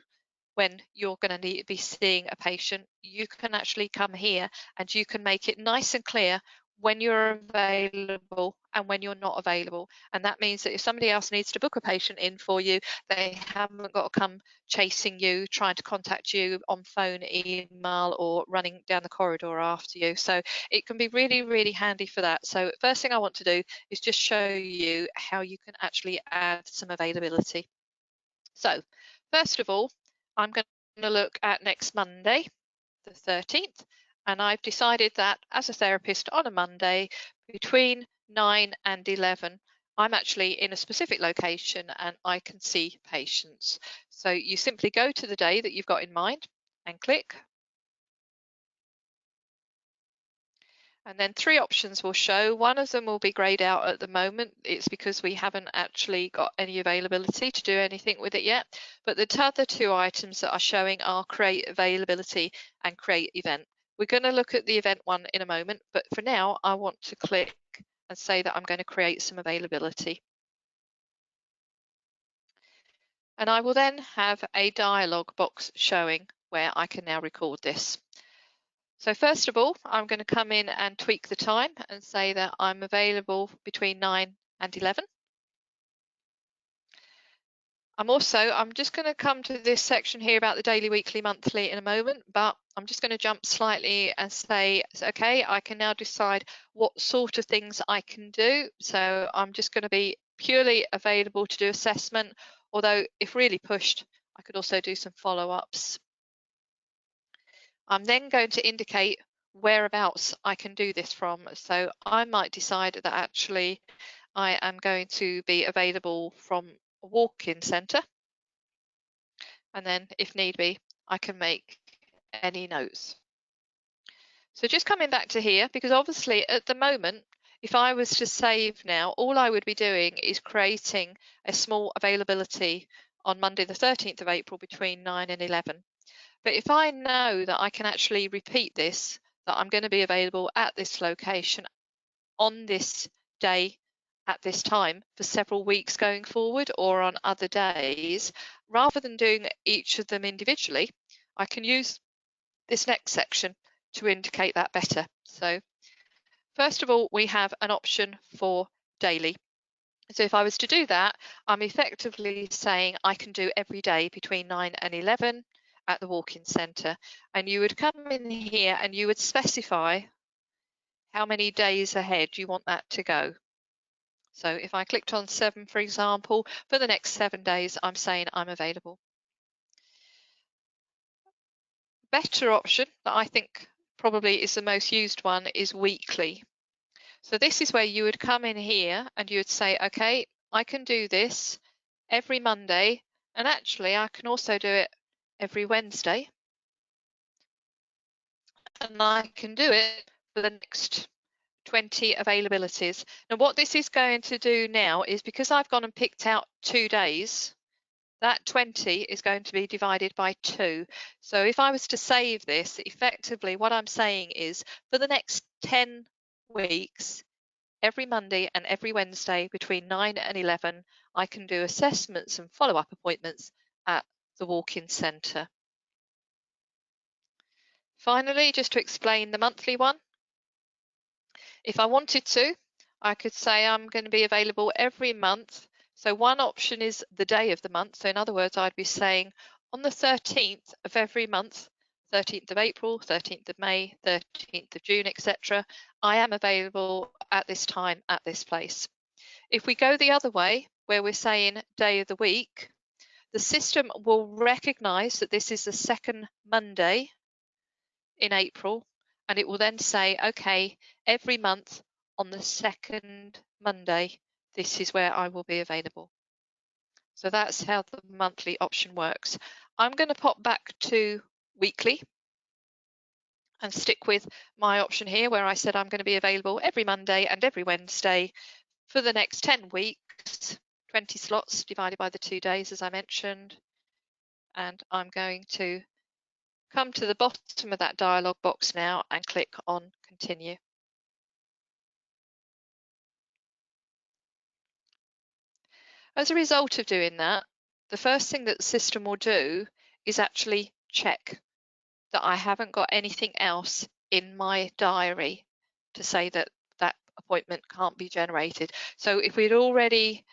Speaker 1: when you're going to be seeing a patient, you can actually come here and you can make it nice and clear when you're available and when you're not available. And that means that if somebody else needs to book a patient in for you, they haven't got to come chasing you, trying to contact you on phone, email, or running down the corridor after you. So it can be really, really handy for that. So first thing I want to do is just show you how you can actually add some availability. So first of all, I'm going to look at next Monday, the 13th, and I've decided that as a therapist on a Monday between 9 and 11, I'm actually in a specific location and I can see patients. So you simply go to the day that you've got in mind and click. And then three options will show. One of them will be grayed out at the moment. It's because we haven't actually got any availability to do anything with it yet. But the other two items that are showing are create availability and create event. We're going to look at the event one in a moment, but for now I want to click and say that I'm going to create some availability. And I will then have a dialog box showing where I can now record this. So first of all, I'm going to come in and tweak the time and say that I'm available between 9 and 11. I'm just going to come to this section here about the daily, weekly, monthly in a moment, but I'm just going to jump slightly and say, okay, I can now decide what sort of things I can do. So I'm just going to be purely available to do assessment, although if really pushed, I could also do some follow-ups. I'm then going to indicate whereabouts I can do this from. So I might decide that actually I am going to be available from a walk-in centre. And then if need be, I can make any notes. So just coming back to here, because obviously at the moment, if I was to save now, all I would be doing is creating a small availability on Monday the 13th of April between 9 and 11. But if I know that I can actually repeat this, that I'm going to be available at this location on this day at this time for several weeks going forward or on other days, rather than doing each of them individually, I can use this next section to indicate that better. So first of all, we have an option for daily. So if I was to do that, I'm effectively saying I can do every day between 9 and 11 at the walk-in centre. And you would come in here and you would specify how many days ahead you want that to go. So if I clicked on 7, for example, for the next 7 days, I'm saying I'm available. Better option that I think probably is the most used one is weekly. So this is where you would come in here and you would say, okay, I can do this every Monday, and actually I can also do it every Wednesday, and I can do it for the next 20 availabilities. Now what this is going to do now is, because I've gone and picked out 2 days, that 20 is going to be divided by 2. So if I was to save this, effectively what I'm saying is for the next 10 weeks, every Monday and every Wednesday between 9 and 11, I can do assessments and follow-up appointments at the walk-in centre. Finally, just to explain the monthly one, if I wanted to, I could say I'm going to be available every month. So one option is the day of the month. So in other words, I'd be saying on the 13th of every month, 13th of April, 13th of May, 13th of June, etc., I am available at this time at this place. If we go the other way, where we're saying day of the week, the system will recognize that this is the second Monday in April, and it will then say, okay, every month on the second Monday, this is where I will be available. So that's how the monthly option works. I'm going to pop back to weekly and stick with my option here where I said I'm going to be available every Monday and every Wednesday for the next 10 weeks, 20 slots divided by the 2 days, as I mentioned. and I'm going to come to the bottom of that dialog box now and click on continue. As a result of doing that, the first thing that the system will do is actually check that I haven't got anything else in my diary to say that that appointment can't be generated. So if we'd already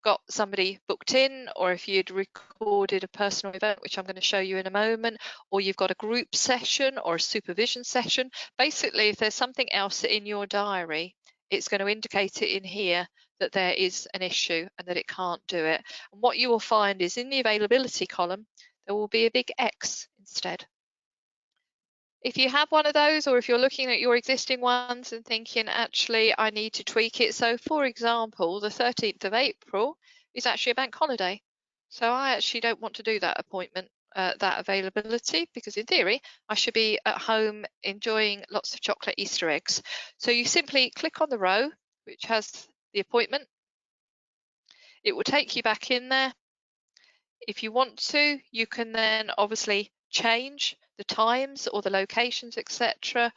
Speaker 1: got somebody booked in, or if you'd recorded a personal event, which I'm going to show you in a moment, or you've got a group session or a supervision session, basically if there's something else in your diary, it's going to indicate it in here that there is an issue and that it can't do it. And what you will find is in the availability column, there will be a big X instead. If you have one of those, or if you're looking at your existing ones and thinking, actually, I need to tweak it. So, for example, the 13th of April is actually a bank holiday. So I actually don't want to do that appointment, that availability, because in theory, I should be at home enjoying lots of chocolate Easter eggs. So you simply click on the row, which has the appointment. It will take you back in there. If you want to, you can then obviously change the times or the locations, etc.,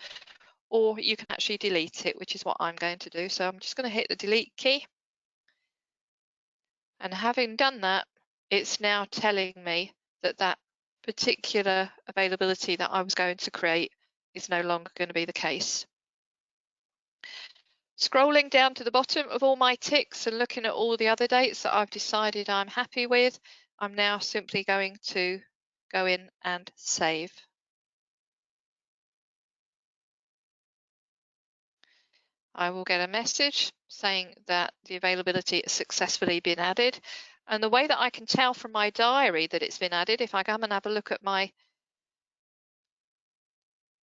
Speaker 1: or you can actually delete it, which is what I'm going to do. So I'm just going to hit the delete key. And having done that, it's now telling me that that particular availability that I was going to create is no longer going to be the case. Scrolling down to the bottom of all my ticks and looking at all the other dates that I've decided I'm happy with, I'm now simply going to go in and save. I will get a message saying that the availability has successfully been added. And the way that I can tell from my diary that it's been added, if I come and have a look at my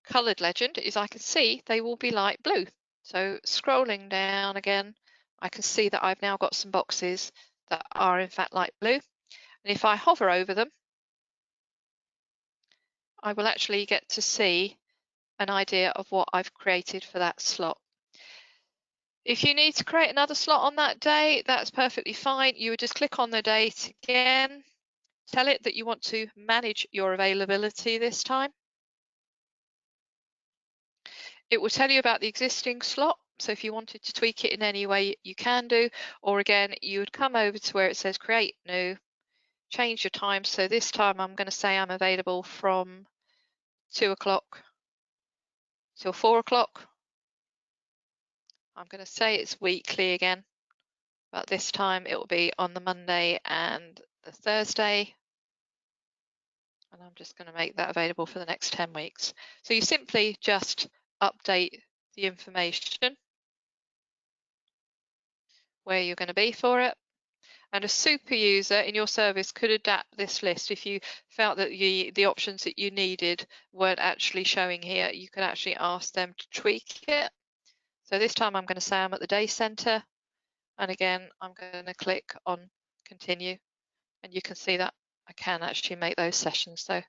Speaker 1: coloured legend, is I can see they will be light blue. So scrolling down again, I can see that I've now got some boxes that are in fact light blue. And if I hover over them, I will actually get to see an idea of what I've created for that slot. If you need to create another slot on that day, that's perfectly fine. You would just click on the date again, tell it that you want to manage your availability this time. It will tell you about the existing slot. So if you wanted to tweak it in any way, you can do. Or again, you would come over to where it says create new, change your time. So this time I'm going to say I'm available from 2 o'clock till 4 o'clock. I'm going to say it's weekly again, but this time it will be on the Monday and the Thursday. And I'm just going to make that available for the next 10 weeks. So you simply just update the information where you're going to be for it. And a super user in your service could adapt this list if you felt that the options that you needed weren't actually showing here. You could actually ask them to tweak it. So this time I'm going to say I'm at the day centre. And again, I'm going to click on continue. And you can see that I can actually make those sessions. So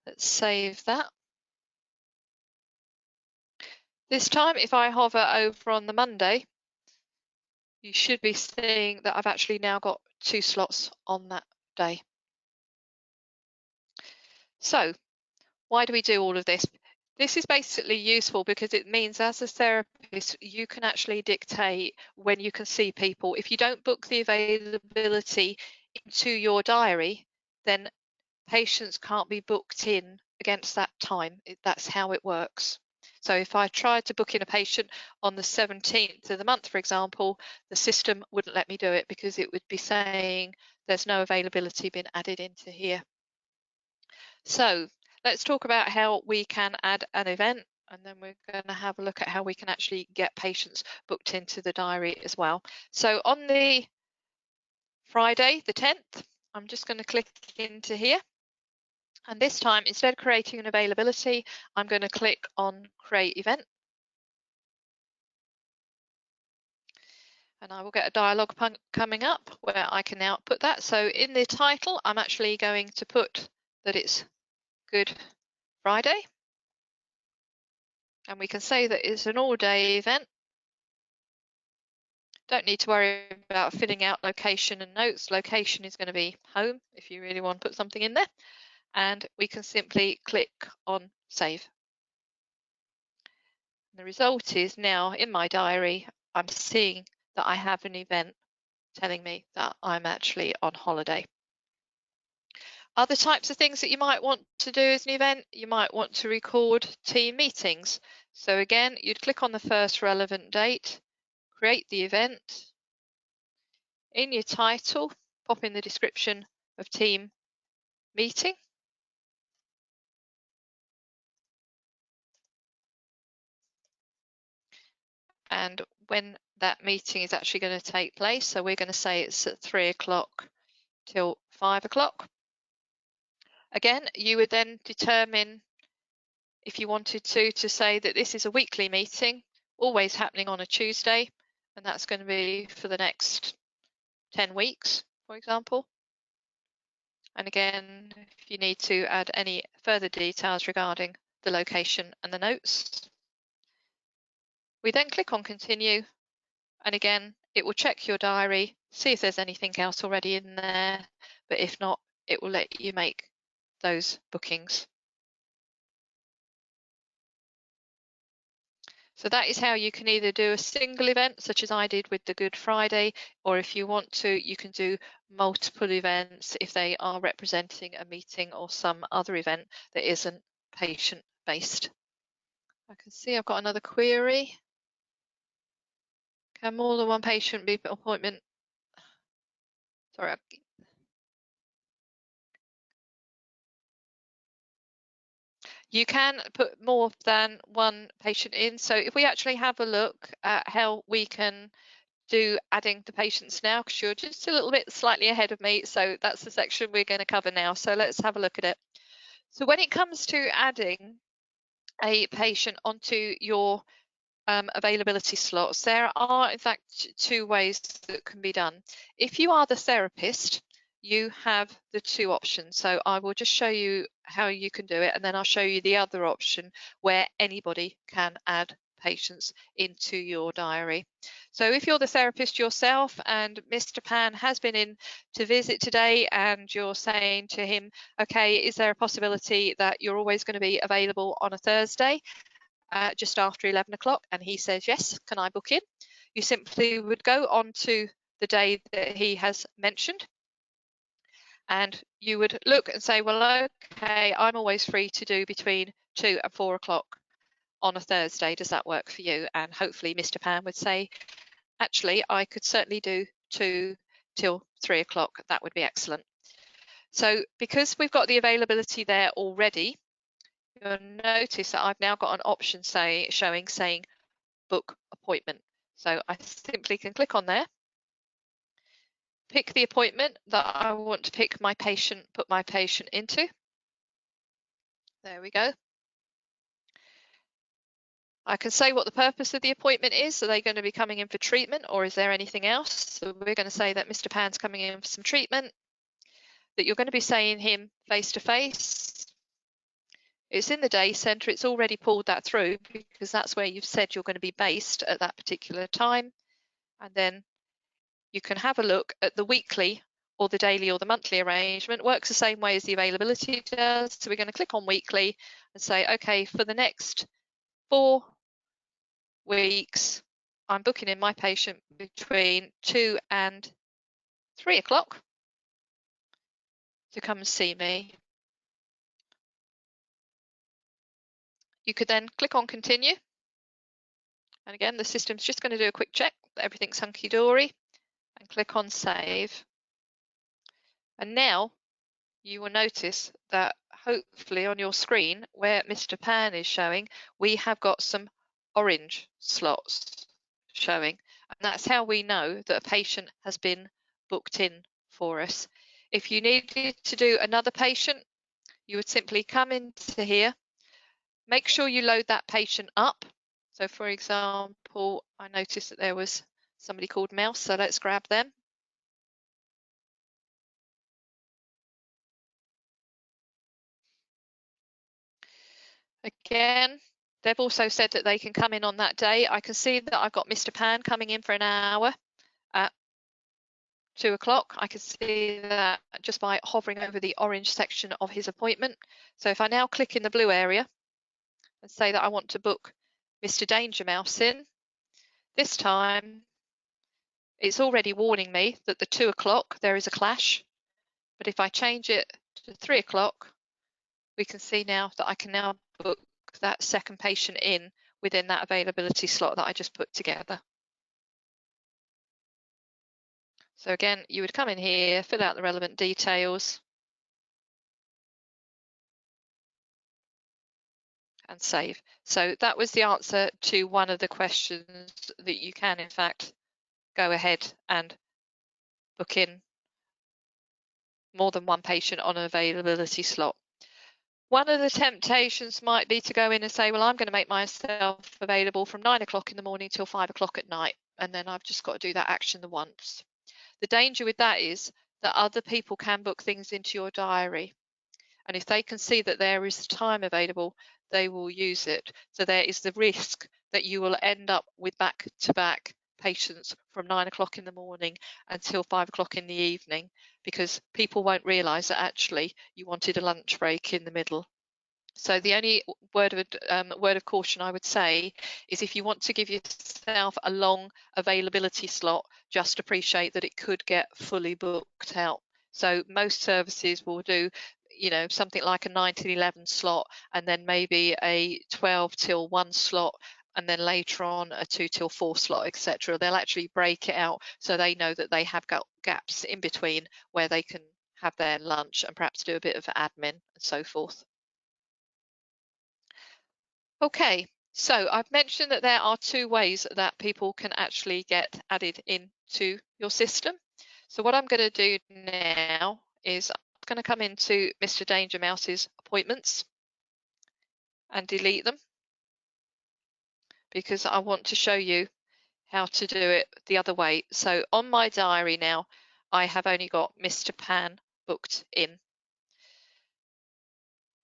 Speaker 1: let's save that. This time, if I hover over on the Monday, you should be seeing that I've actually now got 2 slots on that day. So why do we do all of this? This is basically useful because it means as a therapist, you can actually dictate when you can see people. If you don't book the availability into your diary, then patients can't be booked in against that time. That's how it works. So if I tried to book in a patient on the 17th of the month, for example, the system wouldn't let me do it because it would be saying there's no availability been added into here. So let's talk about how we can add an event, and then we're going to have a look at how we can actually get patients booked into the diary as well. So on the Friday the 10th, I'm just going to click into here. And this time, instead of creating an availability, I'm going to click on create event. And I will get a dialog coming up where I can now put that. So in the title, I'm actually going to put that it's Good Friday. And we can say that it's an all-day event. Don't need to worry about filling out location and notes. Location is going to be home if you really want to put something in there. and we can simply click on save. The result is now in my diary, I'm seeing that I have an event telling me that I'm actually on holiday. Other types of things that you might want to do as an event, you might want to record team meetings. So again, you'd click on the first relevant date, create the event. In your title, pop in the description of team meeting. And when that meeting is actually going to take place. So we're going to say it's at 3 o'clock till 5 o'clock. Again, you would then determine if you wanted to say that this is a weekly meeting, always happening on a Tuesday, and that's going to be for the next 10 weeks, for example. And again, if you need to add any further details regarding the location and the notes, we then click on continue. And again, it will check your diary, see if there's anything else already in there, but if not, it will let you make those bookings. So that is how you can either do a single event, such as I did with the Good Friday, or if you want to, you can do multiple events if they are representing a meeting or some other event that isn't patient-based. I can see I've got another query. Can more than one patient be appointment? Sorry. You can put more than one patient in. So if we actually have a look at how we can do adding the patients now, because you're just a little bit slightly ahead of me. So that's the section we're going to cover now. So let's have a look at it. So when it comes to adding a patient onto your availability slots, there are in fact two ways that can be done. If you are the therapist, you have the two options. So I will just show you how you can do it, and then I'll show you the other option where anybody can add patients into your diary. So if you're the therapist yourself and Mr. Pan has been in to visit today and you're saying to him, okay, is there a possibility that you're always going to be available on a Thursday just after 11 o'clock? And he says, yes, can I book in? You simply would go on to the day that he has mentioned, and you would look and say, well, okay, I'm always free to do between 2 and 4 o'clock on a Thursday. Does that work for you? And hopefully Mr. Pan would say, actually, I could certainly do 2 till 3 o'clock. That would be excellent. So because we've got the availability there already, you'll notice that I've now got an option showing saying book appointment. So I simply can click on there, pick the appointment that I want to put my patient into. There we go. I can say what the purpose of the appointment is. Are they going to be coming in for treatment, or is there anything else? So we're going to say that Mr. Pan's coming in for some treatment, that you're going to be seeing him face to face. It's in the day centre. It's already pulled that through because that's where you've said you're going to be based at that particular time. And then you can have a look at the weekly or the daily or the monthly arrangement. Works the same way as the availability does. So we're going to click on weekly and say, okay, for the next 4 weeks, I'm booking in my patient between 2 and 3 o'clock to come and see me. You could then click on continue. And again, the system's just going to do a quick check that everything's hunky-dory, and click on save. And now you will notice that hopefully on your screen where Mr. Pan is showing, we have got some orange slots showing. And that's how we know that a patient has been booked in for us. If you needed to do another patient, you would simply come into here, make sure you load that patient up. So for example, I noticed that there was somebody called Mouse, so let's grab them. Again, they've also said that they can come in on that day. I can see that I've got Mr. Pan coming in for an hour at 2 o'clock. I can see that just by hovering over the orange section of his appointment. So if I now click in the blue area and say that I want to book Mr. Danger Mouse in, this time it's already warning me that the 2 o'clock there is a clash. But if I change it to 3 o'clock, we can see now that I can now book that second patient in within that availability slot that I just put together. So again, you would come in here, fill out the relevant details, and save. So that was the answer to one of the questions that you can, in fact, go ahead and book in more than one patient on an availability slot. One of the temptations might be to go in and say, well, I'm going to make myself available from 9 o'clock in the morning till 5 o'clock at night, and then I've just got to do that action the once. The danger with that is that other people can book things into your diary. And if they can see that there is time available, they will use it. So there is the risk that you will end up with back-to-back patients from 9 o'clock in the morning until 5 o'clock in the evening, because people won't realise that actually you wanted a lunch break in the middle. So the only word of caution I would say is, if you want to give yourself a long availability slot, just appreciate that it could get fully booked out. So most services will do, something like a 9 till 11 slot, and then maybe a 12 till 1 slot, and then later on a 2 till 4 slot, etc. They'll actually break it out so they know that they have got gaps in between where they can have their lunch and perhaps do a bit of admin and so forth. Okay, so I've mentioned that there are two ways that people can actually get added into your system. So what I'm going to do now is I'm going to come into Mr. Danger Mouse's appointments and delete them, because I want to show you how to do it the other way. So on my diary now, I have only got Mr. Pan booked in.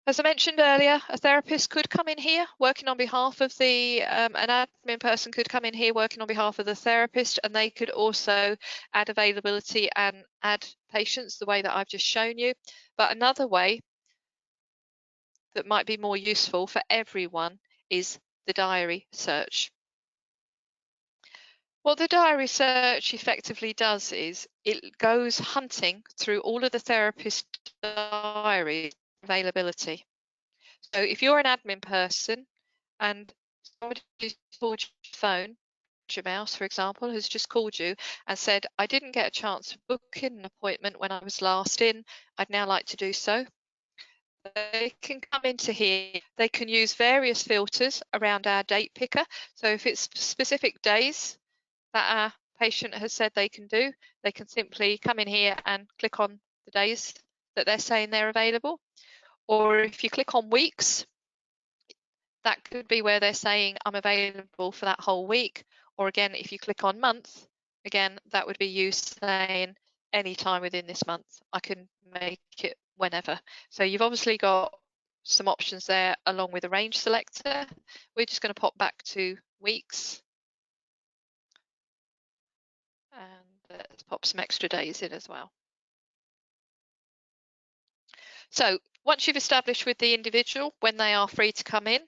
Speaker 1: As I mentioned earlier, a therapist could come in here working on behalf of an admin person could come in here working on behalf of the therapist, and they could also add availability and add patients the way that I've just shown you. But another way that might be more useful for everyone is the diary search. What the diary search effectively does is it goes hunting through all of the therapist diary availability. So if you're an admin person and somebody called your phone, your mouse, for example, has just called you and said, I didn't get a chance to book in an appointment when I was last in, I'd now like to do so. They can come into here. They can use various filters around our date picker. So if it's specific days that our patient has said they can do, they can simply come in here and click on the days that they're saying they're available. Or if you click on weeks, that could be where they're saying I'm available for that whole week. Or again, if you click on month, again, that would be you saying any time within this month. I can make it whenever. So you've obviously got some options there along with a range selector. We're just going to pop back to weeks. And let's pop some extra days in as well. So once you've established with the individual when they are free to come in,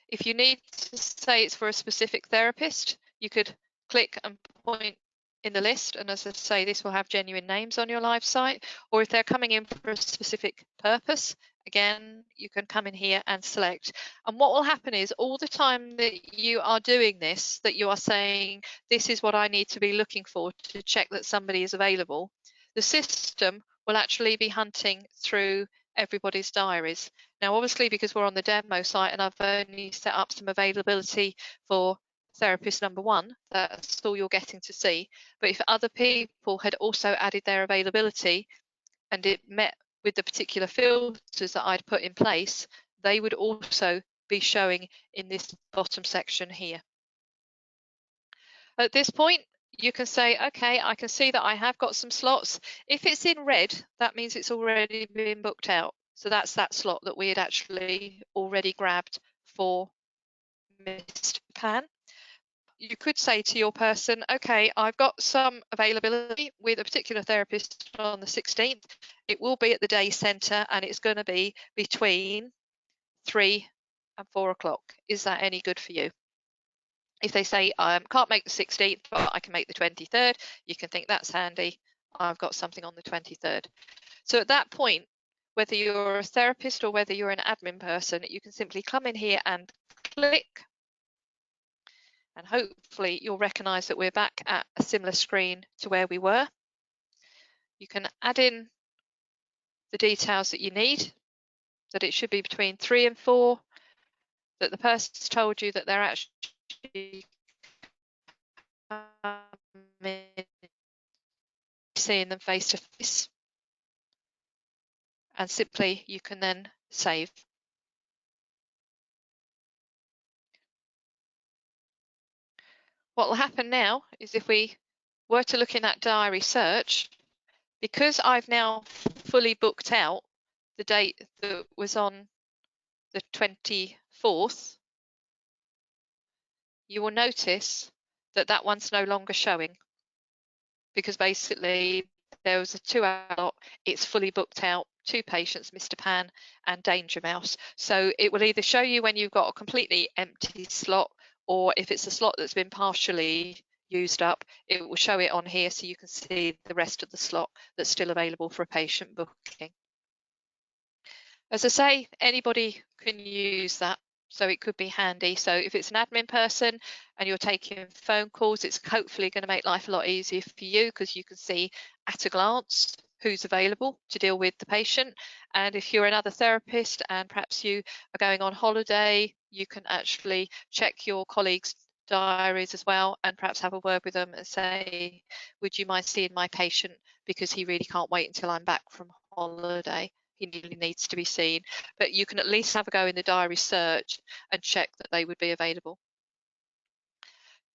Speaker 1: if you need to say it's for a specific therapist, you could click and point in the list, and as I say, this will have genuine names on your live site. Or if they're coming in for a specific purpose, again, you can come in here and select. And what will happen is, all the time that you are doing this, that you are saying, this is what I need to be looking for to check that somebody is available, the system will actually be hunting through everybody's diaries. Now, obviously, because we're on the demo site and I've only set up some availability for therapist number one, that's all you're getting to see. But if other people had also added their availability and it met with the particular filters that I'd put in place, they would also be showing in this bottom section here. At this point, you can say, okay, I can see that I have got some slots. If it's in red, that means it's already been booked out. So that's that slot that we had actually already grabbed for Mr. Pan. you could say to your person, okay, I've got some availability with a particular therapist on the 16th. It will be at the day centre and it's going to be between 3 and 4 o'clock. Is that any good for you? If they say, can't make the 16th, but I can make the 23rd, you can think that's handy. I've got something on the 23rd. So at that point, whether you're a therapist or whether you're an admin person, you can simply come in here and click, and hopefully you'll recognize that we're back at a similar screen to where we were. You can add in the details that you need, that it should be between 3 and 4, that the person's told you that they're actually seeing them face to face, and simply you can then save. What will happen now is if we were to look in that diary search, because I've now fully booked out the date that was on the 24th, you will notice that that one's no longer showing, because basically there was a 2-hour slot, it's fully booked out, 2 patients, Mr. Pan and Danger Mouse. So it will either show you when you've got a completely empty slot, or if it's a slot that's been partially used up, it will show it on here so you can see the rest of the slot that's still available for a patient booking. As I say, anybody can use that, so it could be handy. So if it's an admin person and you're taking phone calls, it's hopefully going to make life a lot easier for you, because you can see at a glance who's available to deal with the patient. And if you're another therapist and perhaps you are going on holiday, you can actually check your colleagues' diaries as well and perhaps have a word with them and say, would you mind seeing my patient, because he really can't wait until I'm back from holiday. He really needs to be seen. But you can at least have a go in the diary search and check that they would be available.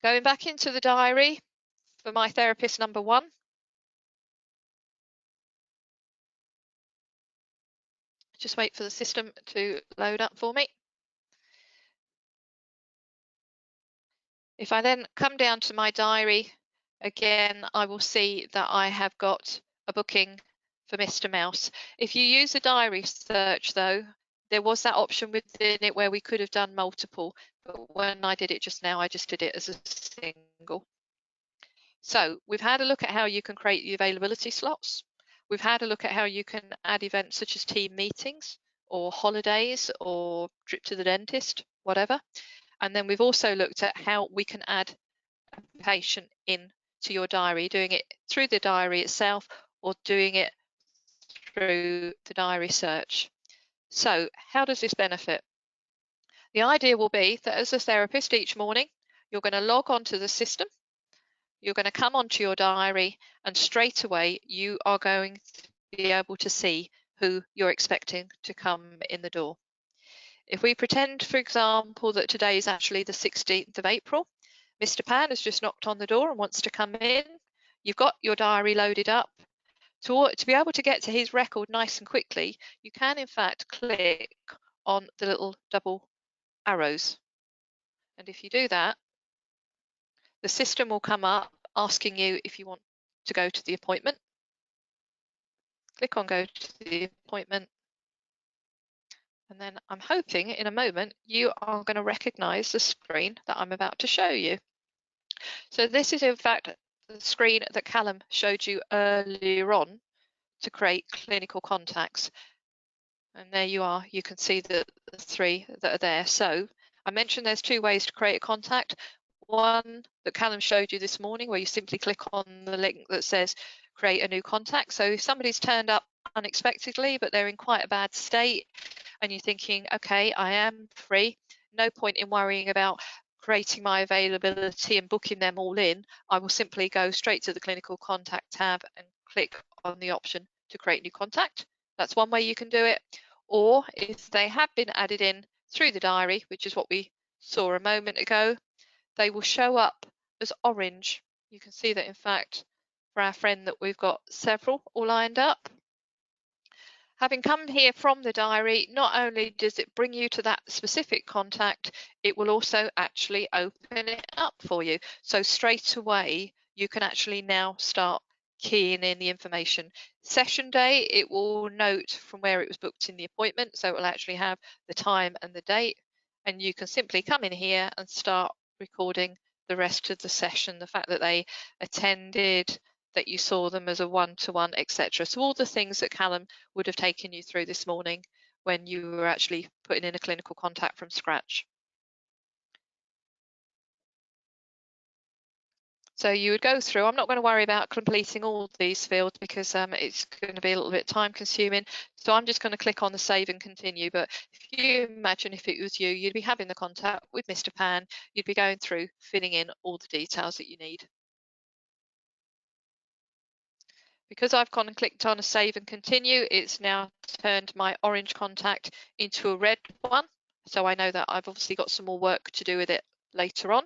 Speaker 1: Going back into the diary for my therapist number 1. Just wait for the system to load up for me. If I then come down to my diary, again, I will see that I have got a booking for Mr. Mouse. If you use a diary search though, there was that option within it where we could have done multiple, but when I did it just now, I just did it as a single. So we've had a look at how you can create the availability slots. We've had a look at how you can add events such as team meetings or holidays or trip to the dentist, whatever. And then we've also looked at how we can add a patient in to your diary, doing it through the diary itself or doing it through the diary search. So how does this benefit? The idea will be that as a therapist each morning, you're going to log onto the system, you're going to come onto your diary, and straight away you are going to be able to see who you're expecting to come in the door. If we pretend, for example, that today is actually the 16th of April, Mr. Pan has just knocked on the door and wants to come in. You've got your diary loaded up. To be able to get to his record nice and quickly, you can in fact click on the little double arrows. And if you do that, the system will come up asking you if you want to go to the appointment. Click on go to the appointment. And then I'm hoping in a moment you are going to recognize the screen that I'm about to show you. So this is in fact the screen that Callum showed you earlier on to create clinical contacts. And there you are, you can see the 3 that are there. So I mentioned there's 2 ways to create a contact. One that Callum showed you this morning, where you simply click on the link that says create a new contact. So if somebody's turned up unexpectedly, but they're in quite a bad state, and you're thinking, okay, I am free, no point in worrying about creating my availability and booking them all in. I will simply go straight to the clinical contact tab and click on the option to create new contact. That's one way you can do it. Or if they have been added in through the diary, which is what we saw a moment ago, they will show up as orange. You can see that in fact for our friend that we've got several all lined up. Having come here from the diary, not only does it bring you to that specific contact, it will also actually open it up for you. So straight away, you can actually now start keying in the information. Session day, it will note from where it was booked in the appointment. So it will actually have the time and the date. And you can simply come in here and start recording the rest of the session, the fact that they attended, that you saw them as a one-to-one, etc. So all the things that Callum would have taken you through this morning when you were actually putting in a clinical contact from scratch. So you would go through, I'm not going to worry about completing all these fields because it's going to be a little bit time consuming. So I'm just going to click on the save and continue. But if you imagine if it was you, you'd be having the contact with Mr. Pan, you'd be going through, filling in all the details that you need. Because I've gone and clicked on a save and continue, it's now turned my orange contact into a red one. So I know that I've obviously got some more work to do with it later on.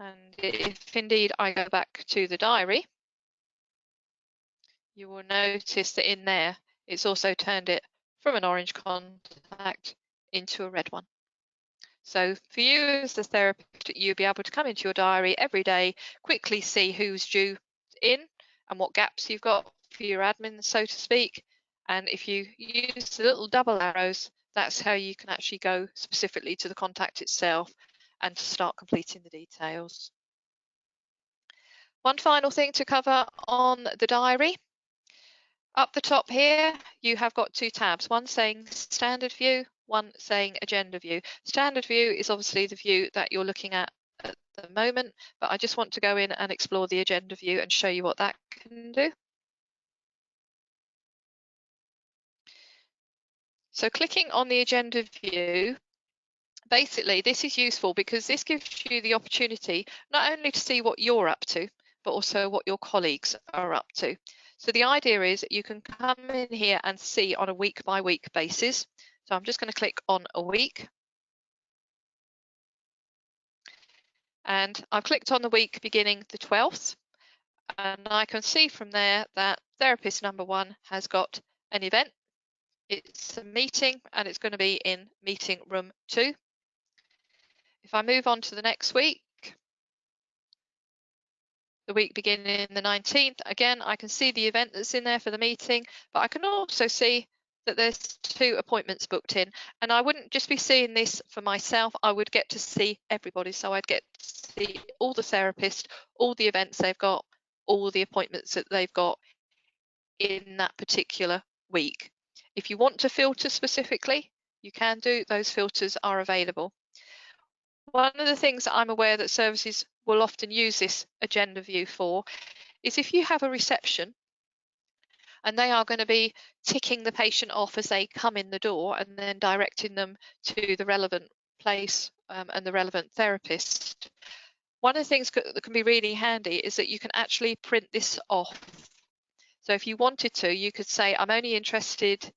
Speaker 1: And if indeed I go back to the diary, you will notice that in there, it's also turned it from an orange contact into a red one. So for you as the therapist, you'll be able to come into your diary every day, quickly see who's due in and what gaps you've got for your admin, so to speak. And if you use the little double arrows, that's how you can actually go specifically to the contact itself and to start completing the details. One final thing to cover on the diary. Up the top here, you have got two tabs, one saying standard view, one saying agenda view. Standard view is obviously the view that you're looking at the moment, but I just want to go in and explore the agenda view and show you what that can do. So clicking on the agenda view, basically this is useful because this gives you the opportunity not only to see what you're up to, but also what your colleagues are up to. So the idea is you can come in here and see on a week by week basis. So I'm just going to click on a week. And I've clicked on the week beginning the 12th. And I can see from there that therapist number 1 has got an event. It's a meeting and it's going to be in meeting room 2. If I move on to the next week, the week beginning the 19th, again, I can see the event that's in there for the meeting, but I can also see that there's 2 appointments booked in. And I wouldn't just be seeing this for myself, I would get to see everybody. So I'd get to see all the therapists, all the events they've got, all the appointments that they've got in that particular week. If you want to filter specifically, you can do, those filters are available. One of the things that I'm aware that services will often use this agenda view for is if you have a reception and they are going to be ticking the patient off as they come in the door and then directing them to the relevant place and the relevant therapist. One of the things that can be really handy is that you can actually print this off. So if you wanted to, you could say, I'm only interested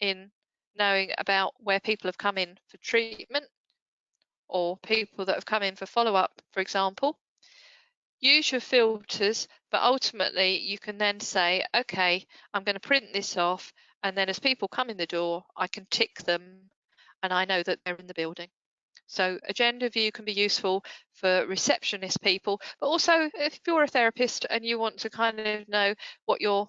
Speaker 1: in knowing about where people have come in for treatment or people that have come in for follow-up, for example. Use your filters, but ultimately you can then say, okay, I'm going to print this off, and then as people come in the door, I can tick them and I know that they're in the building. So agenda view can be useful for receptionist people, but also if you're a therapist and you want to kind of know what your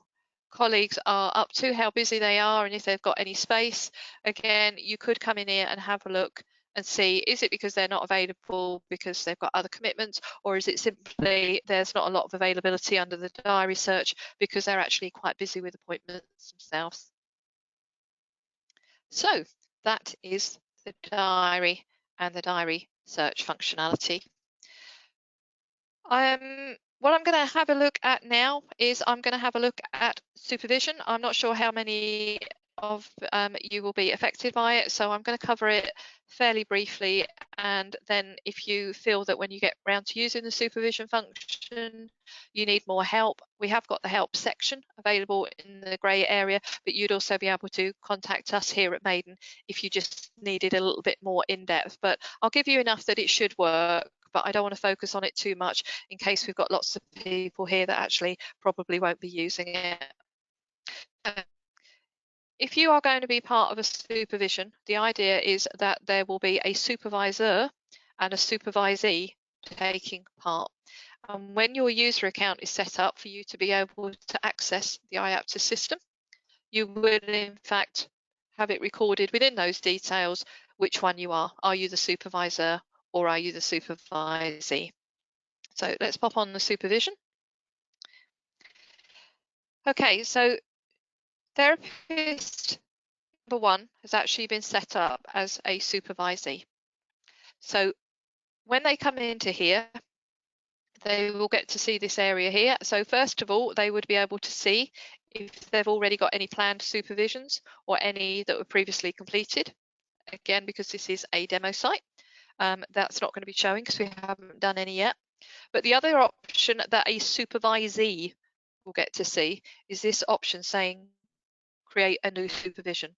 Speaker 1: colleagues are up to, how busy they are, and if they've got any space, again, you could come in here and have a look and see, is it because they're not available because they've got other commitments, or is it simply there's not a lot of availability under the diary search because they're actually quite busy with appointments themselves. So that is the diary and the diary search functionality. What I'm going to have a look at now is I'm going to have a look at supervision. I'm not sure how many of you will be affected by it, so I'm going to cover it fairly briefly, and then if you feel that when you get round to using the supervision function you need more help, we have got the help section available in the grey area, but you'd also be able to contact us here at Maiden if you just needed a little bit more in depth. But I'll give you enough that it should work, but I don't want to focus on it too much in case we've got lots of people here that actually probably won't be using it. if you are going to be part of a supervision, the idea is that there will be a supervisor and a supervisee taking part. And when your user account is set up for you to be able to access the iAptus system, you would in fact have it recorded within those details which one you are. Are you the supervisor or are you the supervisee? So let's pop on the supervision. Okay, so therapist number 1 has actually been set up as a supervisee. So when they come into here, they will get to see this area here. So first of all, they would be able to see if they've already got any planned supervisions or any that were previously completed. Again, because this is a demo site, that's not going to be showing because we haven't done any yet. But the other option that a supervisee will get to see is this option saying create a new supervision.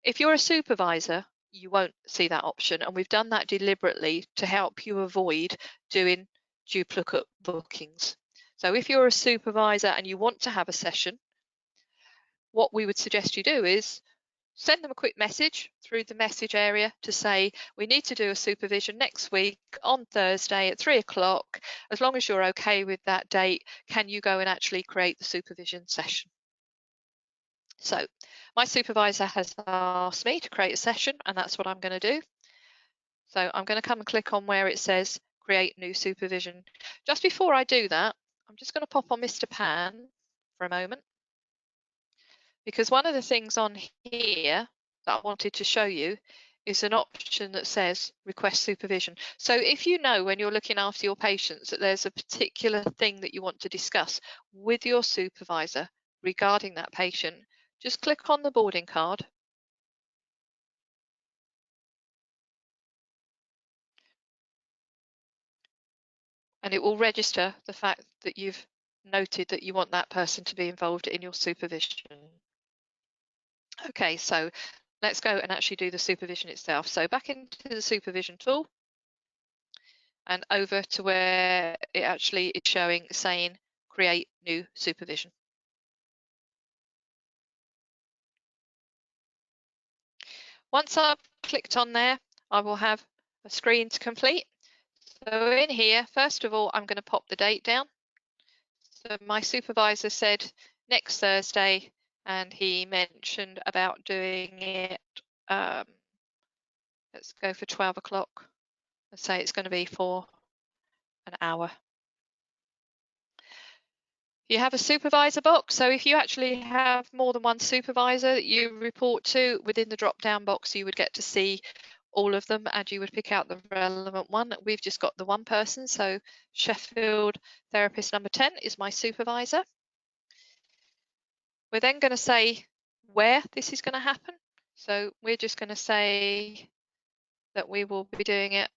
Speaker 1: If you're a supervisor, you won't see that option, and we've done that deliberately to help you avoid doing duplicate bookings. So if you're a supervisor and you want to have a session, what we would suggest you do is send them a quick message through the message area to say, we need to do a supervision next week on Thursday at 3 o'clock. As long as you're okay with that date, can you go and actually create the supervision session? So my supervisor has asked me to create a session, and that's what I'm going to do. So I'm going to come and click on where it says create new supervision. Just before I do that, I'm just going to pop on Mr. Pan for a moment, because one of the things on here that I wanted to show you is an option that says request supervision. So if you know when you're looking after your patients that there's a particular thing that you want to discuss with your supervisor regarding that patient, just click on the boarding card and it will register the fact that you've noted that you want that person to be involved in your supervision. Okay, so let's go and actually do the supervision itself. So back into the supervision tool and over to where it actually is showing saying create new supervision. Once I've clicked on there, I will have a screen to complete. So in here, first of all, I'm going to pop the date down. So my supervisor said next Thursday, and he mentioned about doing it, let's go for 12 o'clock. Let's say it's going to be for an hour. You have a supervisor box, so if you actually have more than one supervisor that you report to, within the drop-down box you would get to see all of them and you would pick out the relevant one. We've just got the one person, so Sheffield therapist number 10 is my supervisor. We're then going to say where this is going to happen. So we're just going to say that we will be doing it.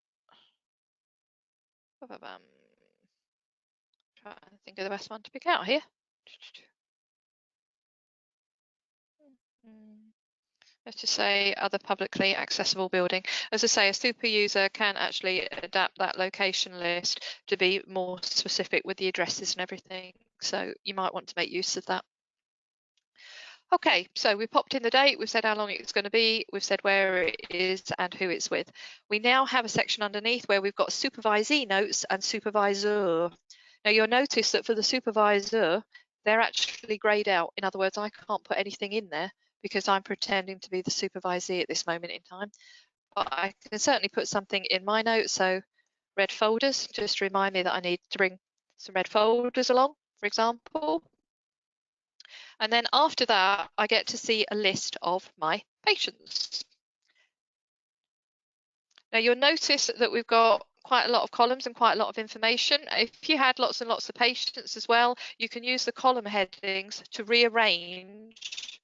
Speaker 1: Try and think of the best one to pick out here. Let's just say other publicly accessible building. As I say, a super user can actually adapt that location list to be more specific with the addresses and everything. So you might want to make use of that. Okay, so we popped in the date, we've said how long it's going to be, we've said where it is and who it's with. We now have a section underneath where we've got supervisee notes and supervisor. Now you'll notice that for the supervisor, they're actually greyed out. In other words, I can't put anything in there because I'm pretending to be the supervisee at this moment in time. But I can certainly put something in my notes. So red folders, just to remind me that I need to bring some red folders along, for example. And then after that, I get to see a list of my patients. Now you'll notice that we've got quite a lot of columns and quite a lot of information. If you had lots and lots of patients as well, you can use the column headings to rearrange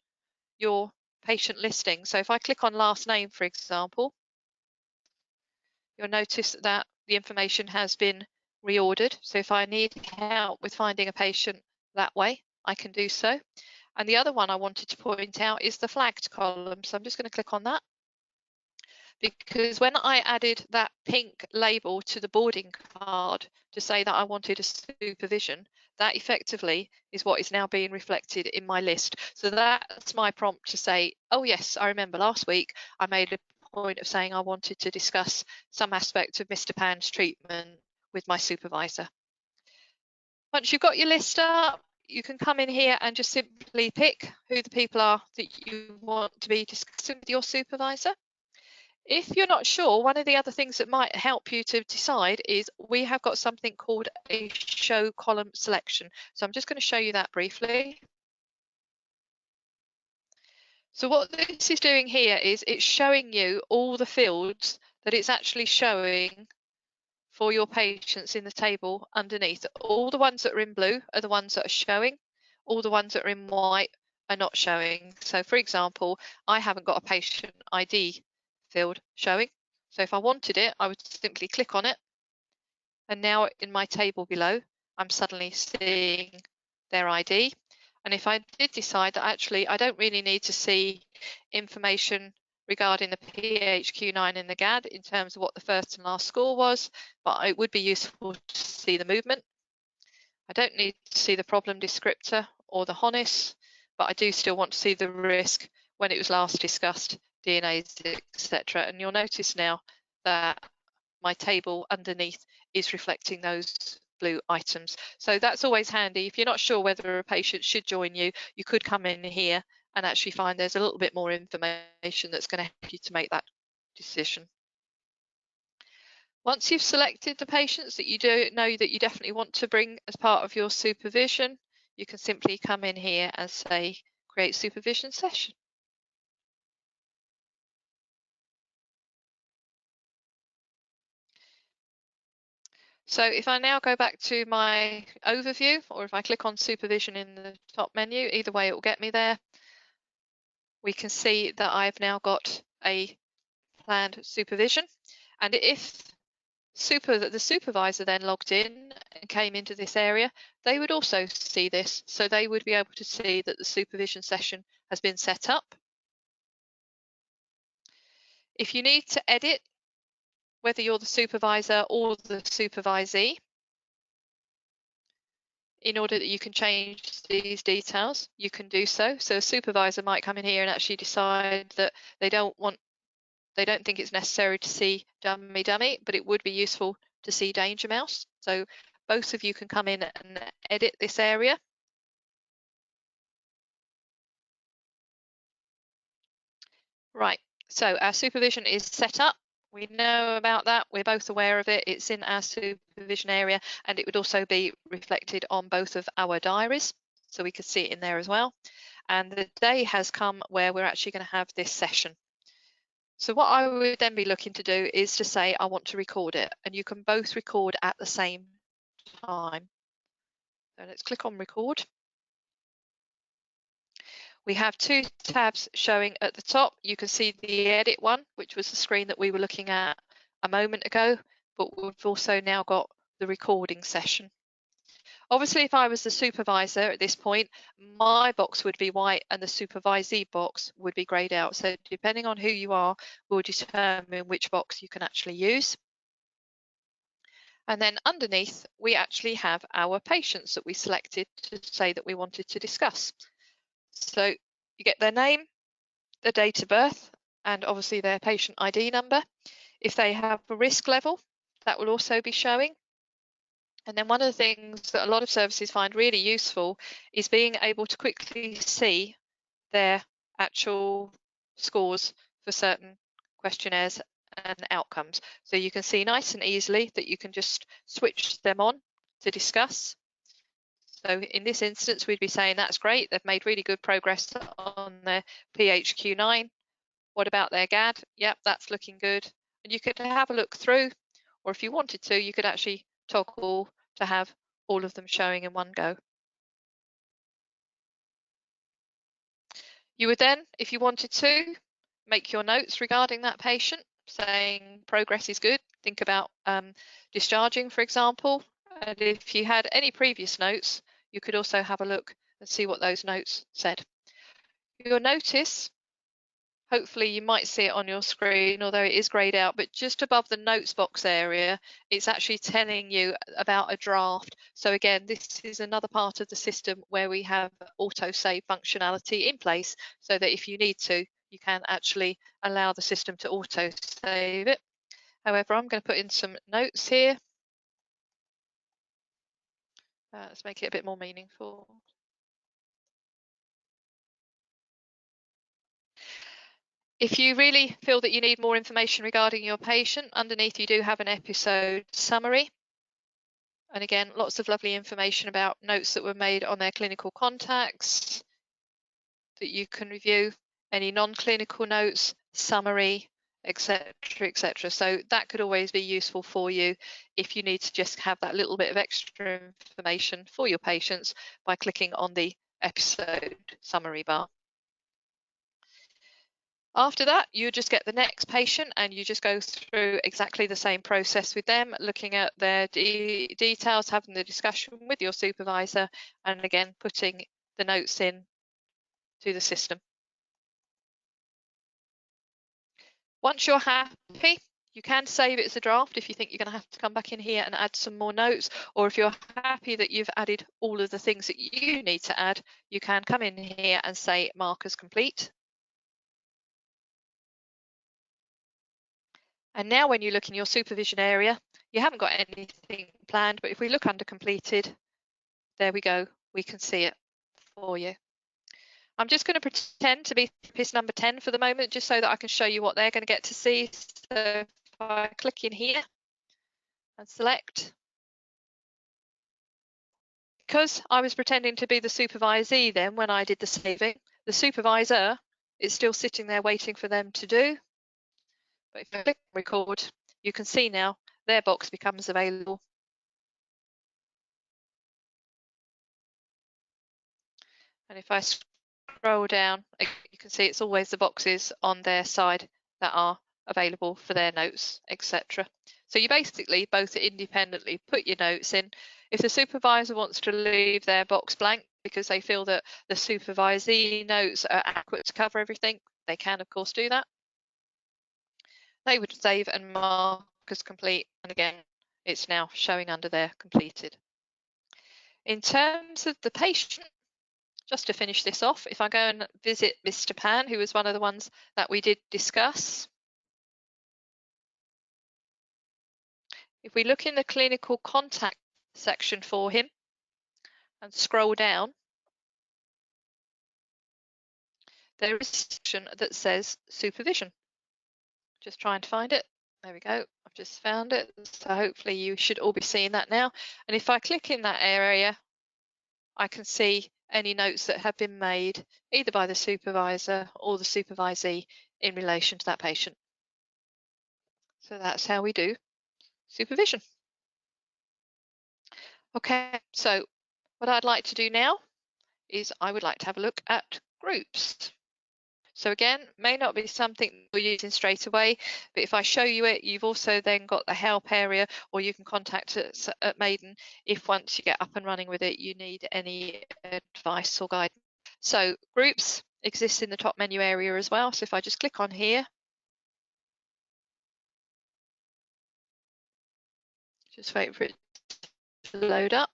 Speaker 1: your patient listing. So if I click on last name, for example, you'll notice that the information has been reordered. So if I need help with finding a patient that way, I can do so. And the other one I wanted to point out is the flagged column. So I'm just going to click on that. because when I added that pink label to the boarding card to say that I wanted a supervision, that effectively is what is now being reflected in my list. So that's my prompt to say, oh yes, I remember last week I made a point of saying I wanted to discuss some aspect of Mr. Pan's treatment with my supervisor. Once you've got your list up, you can come in here and just simply pick who the people are that you want to be discussing with your supervisor. If you're not sure, one of the other things that might help you to decide is we have got something called a show column selection. So I'm just going to show you that briefly. So what this is doing here is it's showing you all the fields that it's actually showing for your patients in the table underneath. All the ones that are in blue are the ones that are showing. All the ones that are in white are not showing. So for example, I haven't got a patient ID field showing. So if I wanted it, I would simply click on it. And now in my table below, I'm suddenly seeing their ID. And if I did decide that actually I don't really need to see information regarding the PHQ-9 and the GAD in terms of what the first and last score was, but it would be useful to see the movement. I don't need to see the problem descriptor or the HONIS, but I do still want to see the risk when it was last discussed, DNAs, etc. And you'll notice now that my table underneath is reflecting those blue items. So that's always handy. If you're not sure whether a patient should join you, you could come in here and actually find there's a little bit more information that's going to help you to make that decision. Once you've selected the patients that you do know that you definitely want to bring as part of your supervision, you can simply come in here and say create supervision session. So if I now go back to my overview, or if I click on supervision in the top menu, either way it will get me there. We can see that I've now got a planned supervision. And if the supervisor then logged in and came into this area, they would also see this. So they would be able to see that the supervision session has been set up. If you need to edit, whether you're the supervisor or the supervisee, in order that you can change these details, you can do so. So a supervisor might come in here and actually decide that they don't think it's necessary to see dummy, but it would be useful to see danger mouse. So both of you can come in and edit this area. Right, so our supervision is set up. We know about that. We're both aware of it. It's in our supervision area, and it would also be reflected on both of our diaries. So we could see it in there as well. And the day has come where we're actually going to have this session. So what I would then be looking to do is to say, I want to record it, and you can both record at the same time. So let's click on record. We have two tabs showing at the top. You can see the edit one, which was the screen that we were looking at a moment ago, but we've also now got the recording session. Obviously, if I was the supervisor at this point, my box would be white and the supervisee box would be greyed out. So depending on who you are, will determine which box you can actually use. And then underneath, we actually have our patients that we selected to say that we wanted to discuss. So you get their name, their date of birth, and obviously their patient ID number. If they have a risk level, that will also be showing. And then one of the things that a lot of services find really useful is being able to quickly see their actual scores for certain questionnaires and outcomes. So you can see nice and easily that you can just switch them on to discuss. So in this instance, we'd be saying that's great. They've made really good progress on their PHQ-9. What about their GAD? Yep, that's looking good. And you could have a look through, or if you wanted to, you could actually toggle to have all of them showing in one go. You would then, if you wanted to, make your notes regarding that patient, saying progress is good. Think about discharging, for example. And if you had any previous notes, you could also have a look and see what those notes said. You'll notice Hopefully you might see it on your screen, although it is grayed out, but just above the notes box area, it's actually telling you about a draft. So again, this is another part of the system where we have auto-save functionality in place so that if you need to, you can actually allow the system to auto-save it. However, I'm going to put in some notes here. Let's make it a bit more meaningful. If you really feel that you need more information regarding your patient, underneath you do have an episode summary. And again, lots of lovely information about notes that were made on their clinical contacts that you can review, any non-clinical notes, summary, etc., etc. So that could always be useful for you if you need to just have that little bit of extra information for your patients by clicking on the episode summary bar. After that, you just get the next patient and you just go through exactly the same process with them, looking at their details, having the discussion with your supervisor, and again, putting the notes in to the system. Once you're happy, you can save it as a draft if you think you're going to have to come back in here and add some more notes, or if you're happy that you've added all of the things that you need to add, you can come in here and say mark as complete. And now when you look in your supervision area, you haven't got anything planned, but if we look under completed, there we go, we can see it for you. I'm just going to pretend to be therapist number 10 for the moment, just so that I can show you what they're going to get to see. So if I click in here and select, because I was pretending to be the supervisee then when I did the saving, the supervisor is still sitting there waiting for them to do. But if I click record, you can see now their box becomes available. And if I scroll down, you can see it's always the boxes on their side that are available for their notes, etc. So you basically both independently put your notes in. If the supervisor wants to leave their box blank because they feel that the supervisee notes are adequate to cover everything, they can of course do that. They would save and mark as complete, and again, it's now showing under there completed. In terms of the patient, just to finish this off, if I go and visit Mr. Pan, who was one of the ones that we did discuss, if we look in the clinical contact section for him and scroll down, there is a section that says supervision. Just trying to find it. There we go. I've just found it. So hopefully you should all be seeing that now. And if I click in that area, I can see any notes that have been made either by the supervisor or the supervisee in relation to that patient. So that's how we do supervision. Okay, so what I'd like to do now is I would like to have a look at groups. So again, may not be something you're using straight away, but if I show you it, you've also then got the help area, or you can contact us at Maiden if once you get up and running with it, you need any advice or guidance. So groups exist in the top menu area as well. So if I just click on here, just wait for it to load up.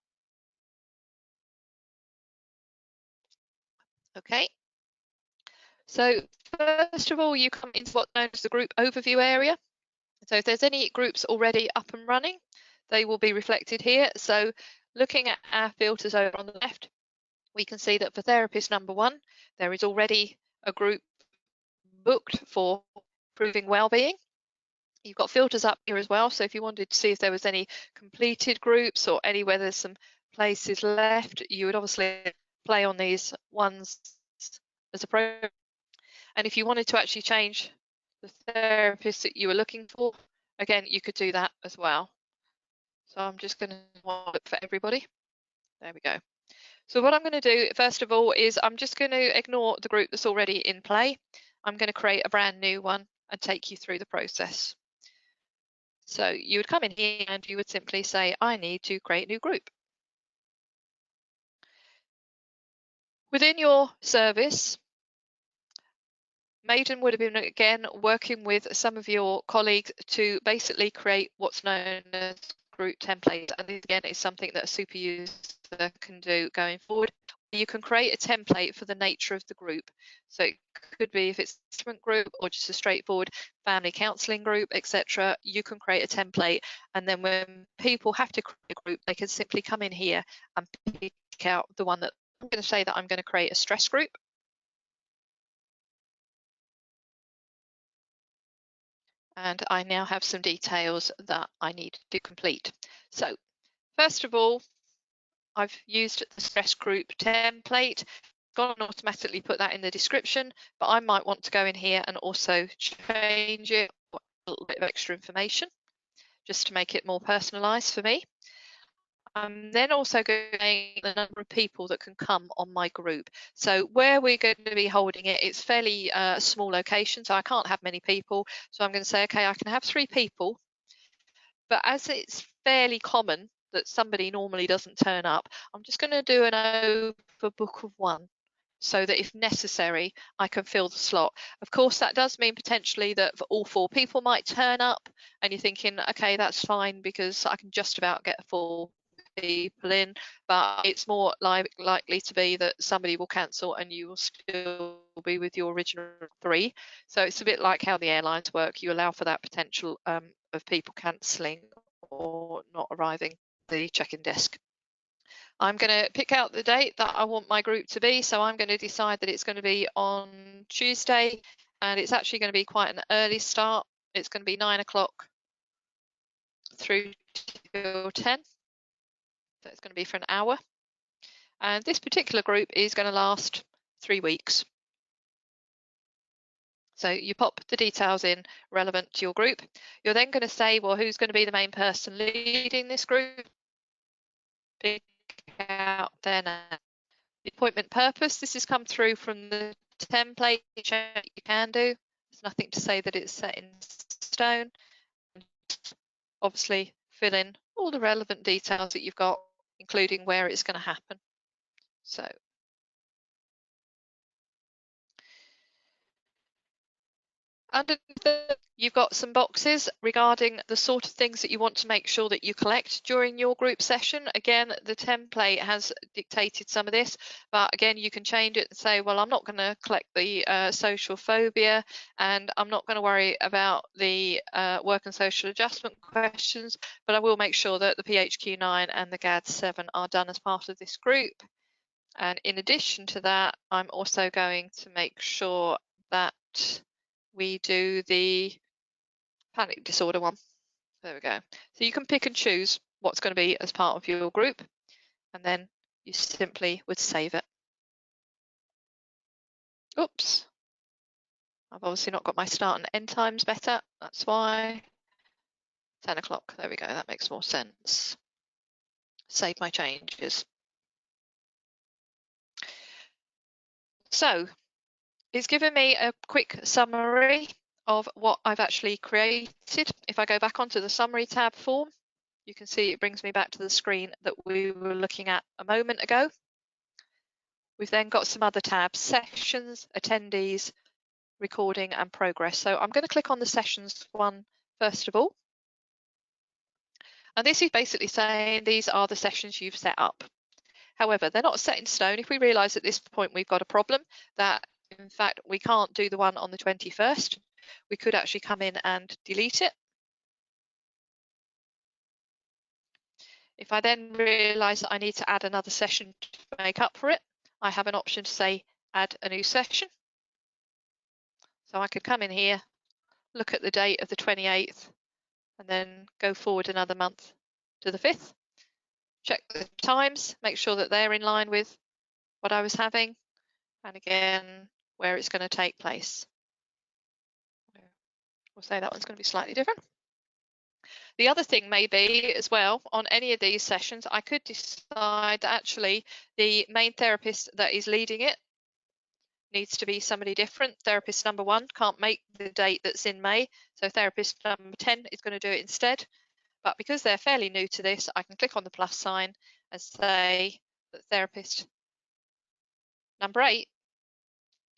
Speaker 1: Okay. So first of all, you come into what's known as the group overview area. So if there's any groups already up and running, they will be reflected here. So looking at our filters over on the left, we can see that for therapist number 1, there is already a group booked for improving wellbeing. You've got filters up here as well. So if you wanted to see if there was any completed groups or any where there's some places left, you would obviously play on these ones as appropriate. And if you wanted to actually change the therapist that you were looking for, again, you could do that as well. So I'm just going to look for everybody. There we go. So what I'm going to do, first of all, is I'm just going to ignore the group that's already in play. I'm going to create a brand new one and take you through the process. So you would come in here and you would simply say, I need to create a new group. Within your service, Maiden would have been again working with some of your colleagues to basically create what's known as group template. And this again is something that a super user can do going forward. You can create a template for the nature of the group. So it could be if it's a different group or just a straightforward family counselling group, etc. You can create a template, and then when people have to create a group, they can simply come in here and pick out the one that I'm going to say that I'm going to create a stress group. And I now have some details that I need to complete. So first of all, I've used the stress group template. Gone and automatically put that in the description, but I might want to go in here and also change it, a little bit of extra information just to make it more personalized for me. I'm then also going the number of people that can come on my group. So where we're going to be holding it, it's fairly small location, so I can't have many people. So I'm going to say, okay, I can have 3 people, but as it's fairly common that somebody normally doesn't turn up, I'm just going to do an overbook of 1 so that if necessary, I can fill the slot. Of course, that does mean potentially that for all 4 people might turn up, and you're thinking, okay, that's fine because I can just about get 4 people in, but it's more likely to be that somebody will cancel and you will still be with your original 3. So it's a bit like how the airlines work. You allow for that potential of people cancelling or not arriving at the check-in desk. I'm going to pick out the date that I want my group to be. So I'm going to decide that it's going to be on Tuesday, and it's actually going to be quite an early start. It's going to be 9 o'clock through till 10. So it's going to be for an hour. And this particular group is going to last 3 weeks. So you pop the details in relevant to your group. You're then going to say, well, who's going to be the main person leading this group? Pick out their name. The appointment purpose, this has come through from the template you can do. There's nothing to say that it's set in stone. Obviously, fill in all the relevant details that you've got, including where it's going to happen. So under you've got some boxes regarding the sort of things that you want to make sure that you collect during your group session. Again, the template has dictated some of this, but again, you can change it and say, well, I'm not going to collect the social phobia, and I'm not going to worry about the work and social adjustment questions, but I will make sure that the PHQ-9 and the GAD-7 are done as part of this group. And in addition to that, I'm also going to make sure that we do the panic disorder one. There we go. So you can pick and choose what's going to be as part of your group, and then you simply would save it. Oops. I've obviously not got my start and end times better. That's why. 10 o'clock. There we go. That makes more sense. Save my changes. So it's given me a quick summary of what I've actually created. If I go back onto the summary tab form, you can see it brings me back to the screen that we were looking at a moment ago. We've then got some other tabs: sessions, attendees, recording and progress. So I'm going to click on the sessions one first of all. And this is basically saying these are the sessions you've set up. However, they're not set in stone. If we realise at this point we've got a problem that in fact we can't do the one on the 21st, we could actually come in and delete it. If I then realise that I need to add another session to make up for it, I have an option to say add a new session. So I could come in here, look at the date of the 28th, and then go forward another month to the 5th. Check the times, make sure that they're in line with what I was having, and again, where it's going to take place. We'll say that one's going to be slightly different. The other thing may be as well, on any of these sessions, I could decide that actually the main therapist that is leading it needs to be somebody different. Therapist number 1 can't make the date that's in May, so therapist number 10 is going to do it instead. But because they're fairly new to this, I can click on the plus sign and say that therapist number 8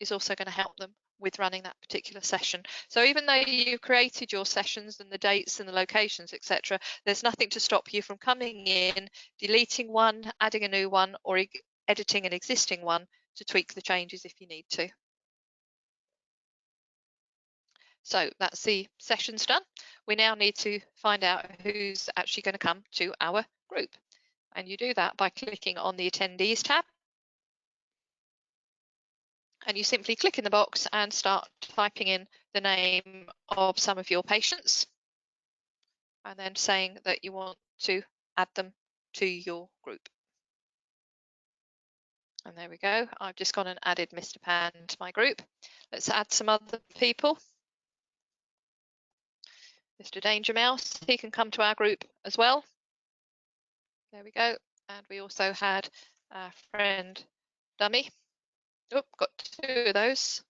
Speaker 1: is also going to help them with running that particular session. So even though you've created your sessions and the dates and the locations, etc., there's nothing to stop you from coming in, deleting one, adding a new one, or editing an existing one to tweak the changes if you need to. So that's the sessions done. We now need to find out who's actually going to come to our group. And you do that by clicking on the Attendees tab. And you simply click in the box and start typing in the name of some of your patients and then saying that you want to add them to your group. And there we go. I've just gone and added Mr. Pan to my group. Let's add some other people. Mr. Danger Mouse, he can come to our group as well. There we go. And we also had our friend Dummy. Oh, got two of those.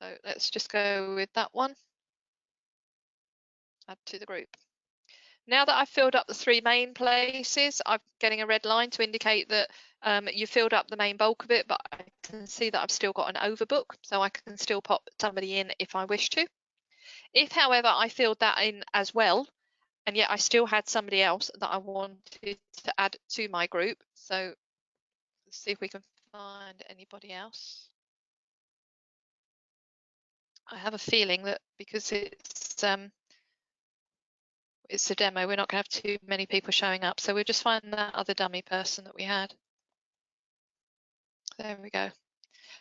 Speaker 1: So let's just go with that one. Add to the group. Now that I've filled up the three main places, I'm getting a red line to indicate that you filled up the main bulk of it, but I can see that I've still got an overbook, so I can still pop somebody in if I wish to. If, however, I filled that in as well, and yet I still had somebody else that I wanted to add to my group, so let's see if we can find anybody else. I have a feeling that because it's a demo, we're not going to have too many people showing up, so we'll just find that other dummy person that we had. There we go.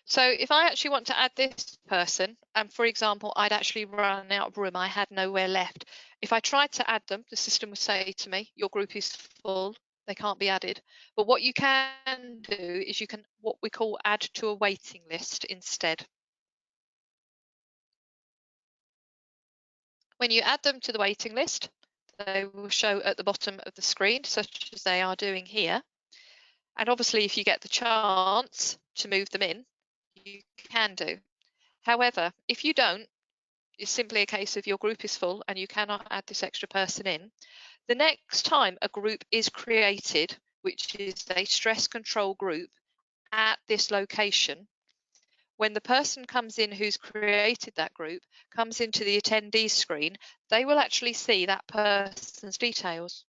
Speaker 1: So if I actually want to add this person, and for example, I'd actually run out of room, I had nowhere left. If I tried to add them, the system would say to me, your group is full, they can't be added. But what you can do is you can what we call add to a waiting list instead. When you add them to the waiting list, they will show at the bottom of the screen, such as they are doing here. And obviously, if you get the chance to move them in, you can do. However, if you don't, it's simply a case of your group is full and you cannot add this extra person in. The next time a group is created, which is a stress control group at this location, when the person comes in who's created that group, comes into the attendees screen, they will actually see that person's details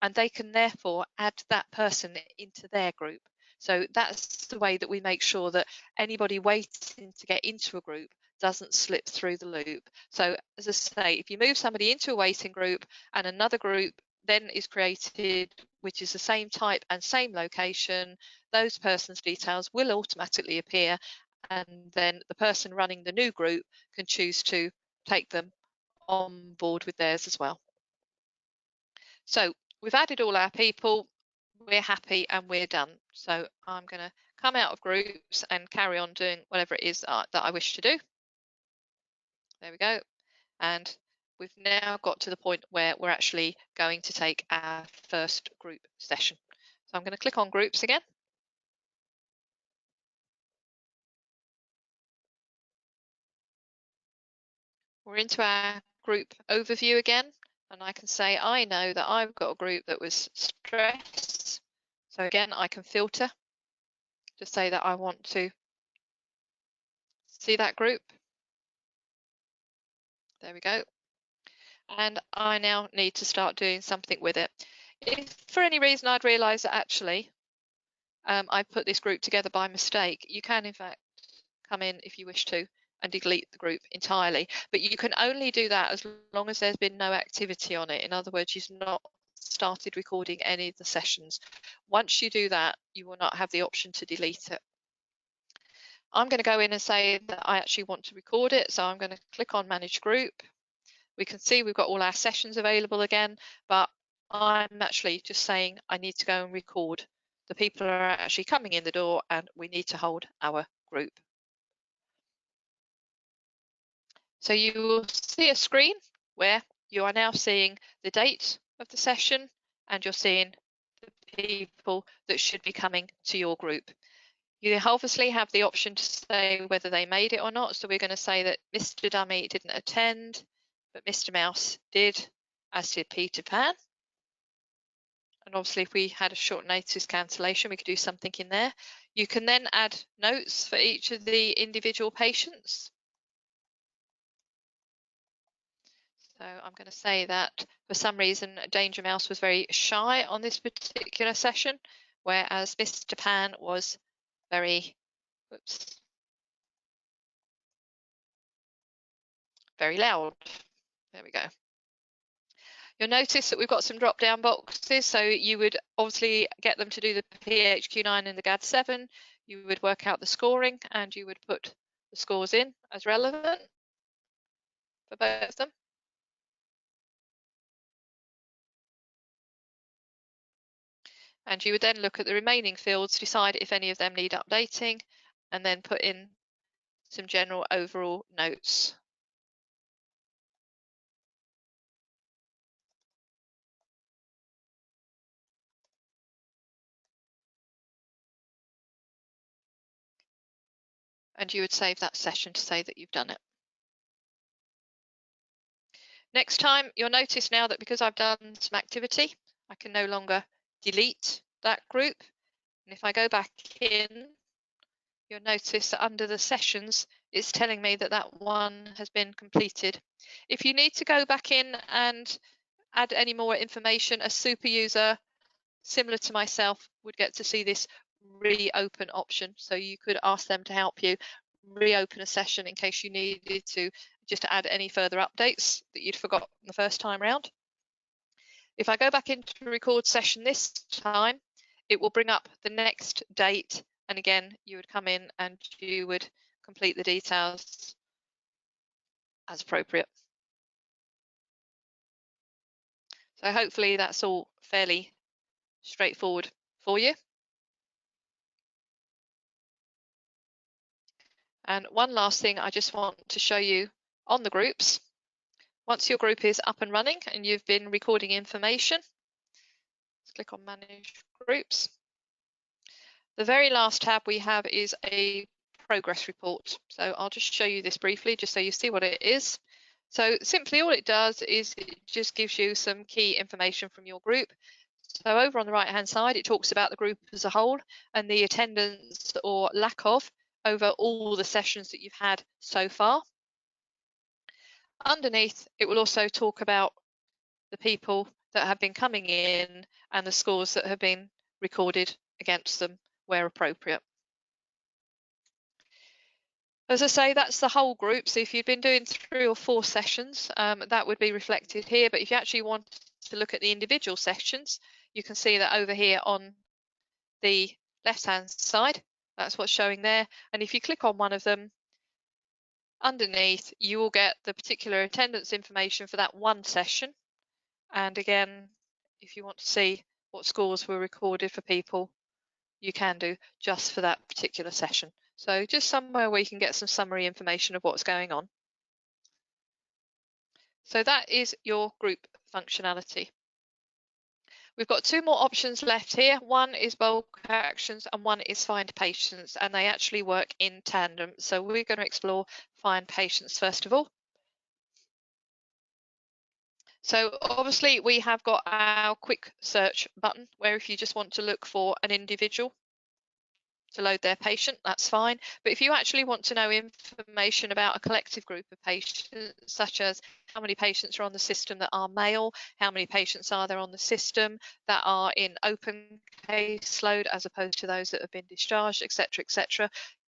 Speaker 1: and they can therefore add that person into their group. So that's the way that we make sure that anybody waiting to get into a group doesn't slip through the loop. So as I say, if you move somebody into a waiting group and another group then is created, which is the same type and same location, those persons' details will automatically appear, and then the person running the new group can choose to take them on board with theirs as well. So we've added all our people, we're happy and we're done. So I'm going to come out of groups and carry on doing whatever it is that I wish to do. There we go. And we've now got to the point where we're actually going to take our first group session. So I'm going to click on groups again. We're into our group overview again, and I can say I know that I've got a group that was stress. So again, I can filter to say that I want to see that group. There we go. And I now need to start doing something with it. If for any reason I'd realised that actually I put this group together by mistake, you can in fact come in if you wish to and delete the group entirely. But you can only do that as long as there's been no activity on it. In other words, you've not started recording any of the sessions. Once you do that, you will not have the option to delete it. I'm going to go in and say that I actually want to record it. So I'm going to click on Manage Group. We can see we've got all our sessions available again, but I'm actually just saying I need to go and record. The people are actually coming in the door and we need to hold our group. So you will see a screen where you are now seeing the date of the session and you're seeing the people that should be coming to your group. You obviously have the option to say whether they made it or not. So we're going to say that Mr. Dummy didn't attend, but Mr. Mouse did, as did Peter Pan. And obviously if we had a short notice cancellation, we could do something in there. You can then add notes for each of the individual patients. So I'm going to say that for some reason Danger Mouse was very shy on this particular session, whereas Mr. Pan was very, whoops, very loud. There we go. You'll notice that we've got some drop down boxes, so you would obviously get them to do the PHQ-9 and the GAD-7. You would work out the scoring and you would put the scores in as relevant for both of them. And you would then look at the remaining fields, decide if any of them need updating, and then put in some general overall notes. And you would save that session to say that you've done it. Next time, you'll notice now that because I've done some activity, I can no longer delete that group. And if I go back in, you'll notice that under the sessions, it's telling me that that one has been completed. If you need to go back in and add any more information, a super user similar to myself would get to see this reopen option. So you could ask them to help you reopen a session in case you needed to just to add any further updates that you'd forgotten the first time round. If I go back into record session this time, it will bring up the next date, and again you would come in and you would complete the details as appropriate. So hopefully that's all fairly straightforward for you. And one last thing I just want to show you on the groups. Once your group is up and running and you've been recording information, let's click on Manage Groups. The very last tab we have is a progress report. So I'll just show you this briefly just so you see what it is. So simply all it does is it just gives you some key information from your group. So over on the right hand side, it talks about the group as a whole and the attendance or lack of over all the sessions that you've had so far. Underneath, it will also talk about the people that have been coming in and the scores that have been recorded against them where appropriate. As I say, that's the whole group. So if you've been doing 3 or 4 sessions, that would be reflected here. But if you actually want to look at the individual sessions, you can see that over here on the left-hand side, that's what's showing there. And if you click on one of them, underneath, you will get the particular attendance information for that one session. And again, if you want to see what scores were recorded for people, you can do just for that particular session. So just somewhere where you can get some summary information of what's going on. So that is your group functionality. We've got 2 more options left here. One is bulk actions and one is find patients, and they actually work in tandem. So we're going to explore find patients first of all. So obviously we have got our quick search button where if you just want to look for an individual to load their patient, that's fine. But if you actually want to know information about a collective group of patients, such as how many patients are on the system that are male, how many patients are there on the system that are in open caseload as opposed to those that have been discharged, etc.,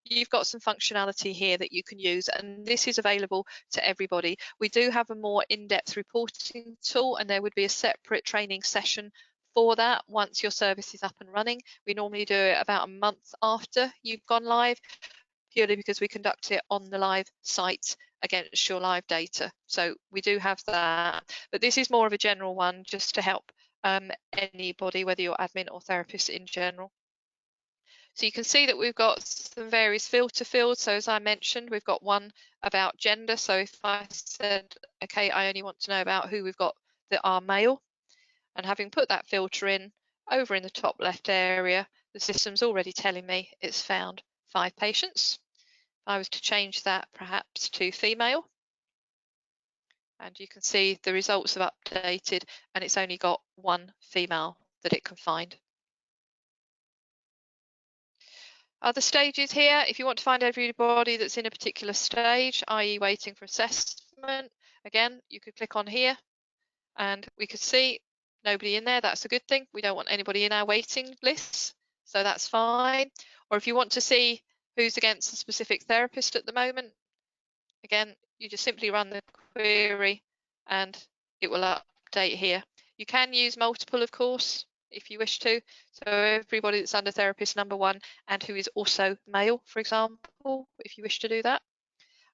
Speaker 1: you've got some functionality here that you can use, and this is available to everybody. We do have a more in-depth reporting tool, and there would be a separate training session for that once your service is up and running. We normally do it about a month after you've gone live, purely because we conduct it on the live site against your live data. So we do have that, but this is more of a general one just to help anybody, whether you're admin or therapist in general. So you can see that we've got some various filter fields. So as I mentioned, we've got one about gender. So if I said, okay, I only want to know about who we've got that are male, and having put that filter in over in the top left area, the system's already telling me it's found 5 patients. If I was to change that perhaps to female, and you can see the results have updated and it's only got 1 female that it can find. Other stages here, if you want to find everybody that's in a particular stage, i.e. waiting for assessment, Again, you could click on here and we could see nobody in there. That's a good thing. We don't want anybody in our waiting lists, so that's fine. Or if you want to see who's against a specific therapist at the moment, again, you just simply run the query and it will update here. You can use multiple, of course, if you wish to. So everybody that's under therapist number 1 and who is also male, for example, if you wish to do that.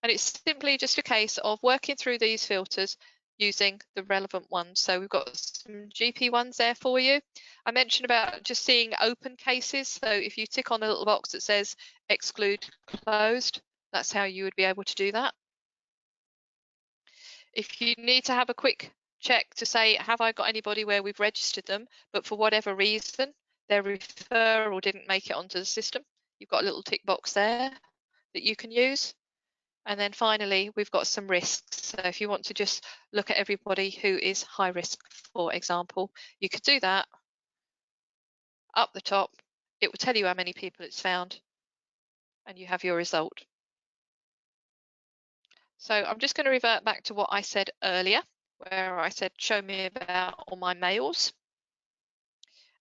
Speaker 1: And it's simply just a case of working through these filters using the relevant ones. So we've got some GP ones there for you. I mentioned about just seeing open cases. So if you tick on the little box that says exclude closed, that's how you would be able to do that. If you need to have a quick check to say, have I got anybody where we've registered them, but for whatever reason, their referral didn't make it onto the system, you've got a little tick box there that you can use. And then finally, we've got some risks. So if you want to just look at everybody who is high risk, for example, you could do that up the top. It will tell you how many people it's found and you have your result. So I'm just going to revert back to what I said earlier, where I said, show me about all my males.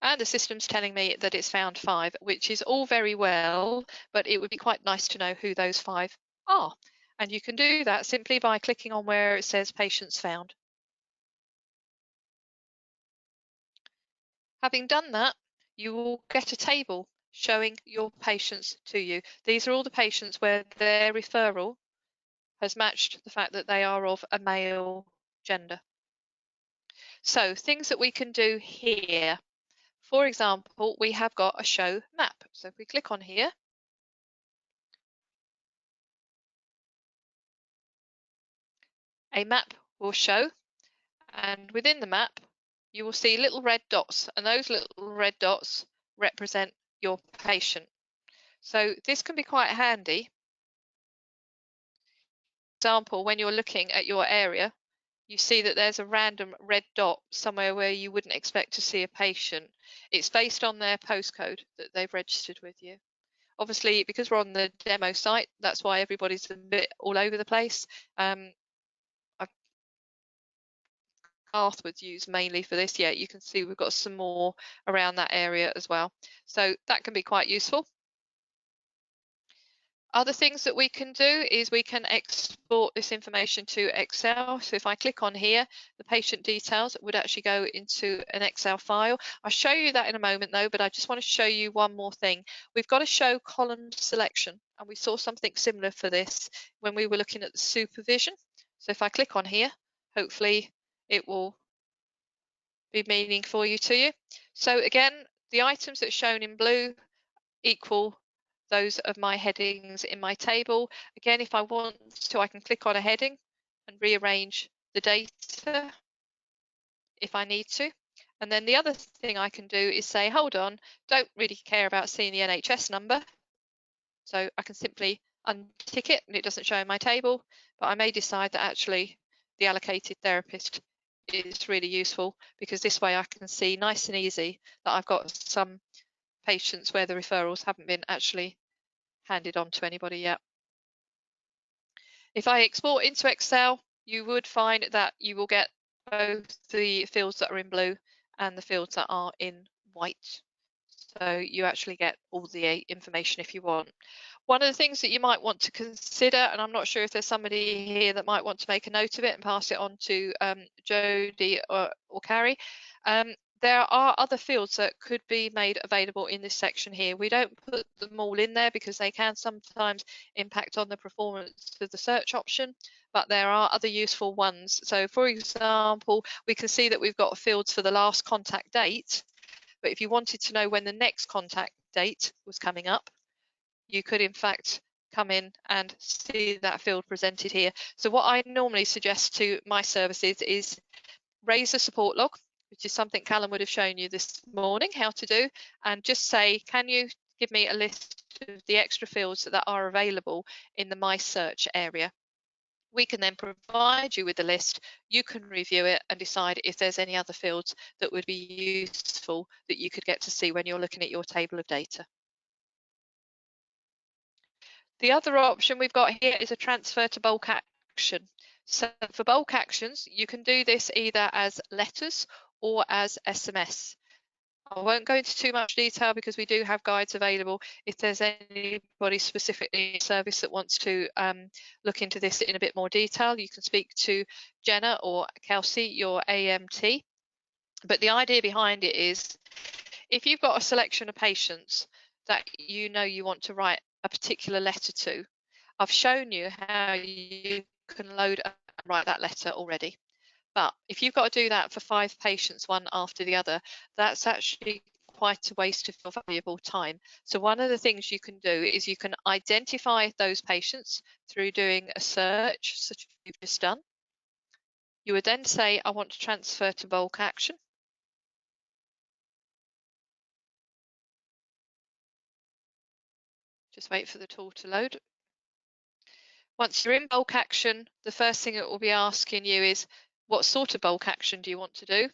Speaker 1: And the system's telling me that it's found 5, which is all very well, but it would be quite nice to know who those 5 are. And you can do that simply by clicking on where it says patients found. Having done that, you will get a table showing your patients to you. These are all the patients where their referral has matched the fact that they are of a male gender. So things that we can do here. For example, we have got a show map. So if we click on here, a map will show, and within the map, you will see little red dots, and those little red dots represent your patient. So this can be quite handy. For example, when you're looking at your area, you see that there's a random red dot somewhere where you wouldn't expect to see a patient. It's based on their postcode that they've registered with you. Obviously, because we're on the demo site, that's why everybody's a bit all over the place. Path was used mainly for this. Yeah, you can see we've got some more around that area as well. So that can be quite useful. Other things that we can do is we can export this information to Excel. So if I click on here, the patient details would actually go into an Excel file. I'll show you that in a moment though, but I just want to show you one more thing. We've got a show column selection, and we saw something similar for this when we were looking at the supervision. So if I click on here, hopefully it will be meaningful to you. So again, the items that are shown in blue equal those of my headings in my table. Again, if I want to, I can click on a heading and rearrange the data if I need to. And then the other thing I can do is say, hold on, don't really care about seeing the NHS number. So I can simply untick it and it doesn't show in my table, but I may decide that actually the allocated therapist is really useful, because this way I can see nice and easy that I've got some patients where the referrals haven't been actually handed on to anybody yet. If I export into Excel, you would find that you will get both the fields that are in blue and the fields that are in white. So you actually get all the information if you want. One of the things that you might want to consider, and I'm not sure if there's somebody here that might want to make a note of it and pass it on to Jodie or Carrie, there are other fields that could be made available in this section here. We don't put them all in there because they can sometimes impact on the performance of the search option, but there are other useful ones. So for example, we can see that we've got fields for the last contact date, but if you wanted to know when the next contact date was coming up, you could in fact come in and see that field presented here. So what I normally suggest to my services is raise a support log, which is something Callum would have shown you this morning how to do, and just say, can you give me a list of the extra fields that are available in the My Search area? We can then provide you with the list. You can review it and decide if there's any other fields that would be useful that you could get to see when you're looking at your table of data. The other option we've got here is a transfer to bulk action. So for bulk actions, you can do this either as letters or as SMS. I won't go into too much detail because we do have guides available. If there's anybody specifically in service that wants to look into this in a bit more detail, you can speak to Jenna or Kelsey, your AMT. But the idea behind it is if you've got a selection of patients that you know you want to write a particular letter to, I've shown you how you can load and write that letter already. But if you've got to do that for 5 patients, one after the other, that's actually quite a waste of your valuable time. So one of the things you can do is you can identify those patients through doing a search, such as you've just done. You would then say, I want to transfer to bulk action. Just wait for the tool to load. Once you're in bulk action, the first thing it will be asking you is, what sort of bulk action do you want to do?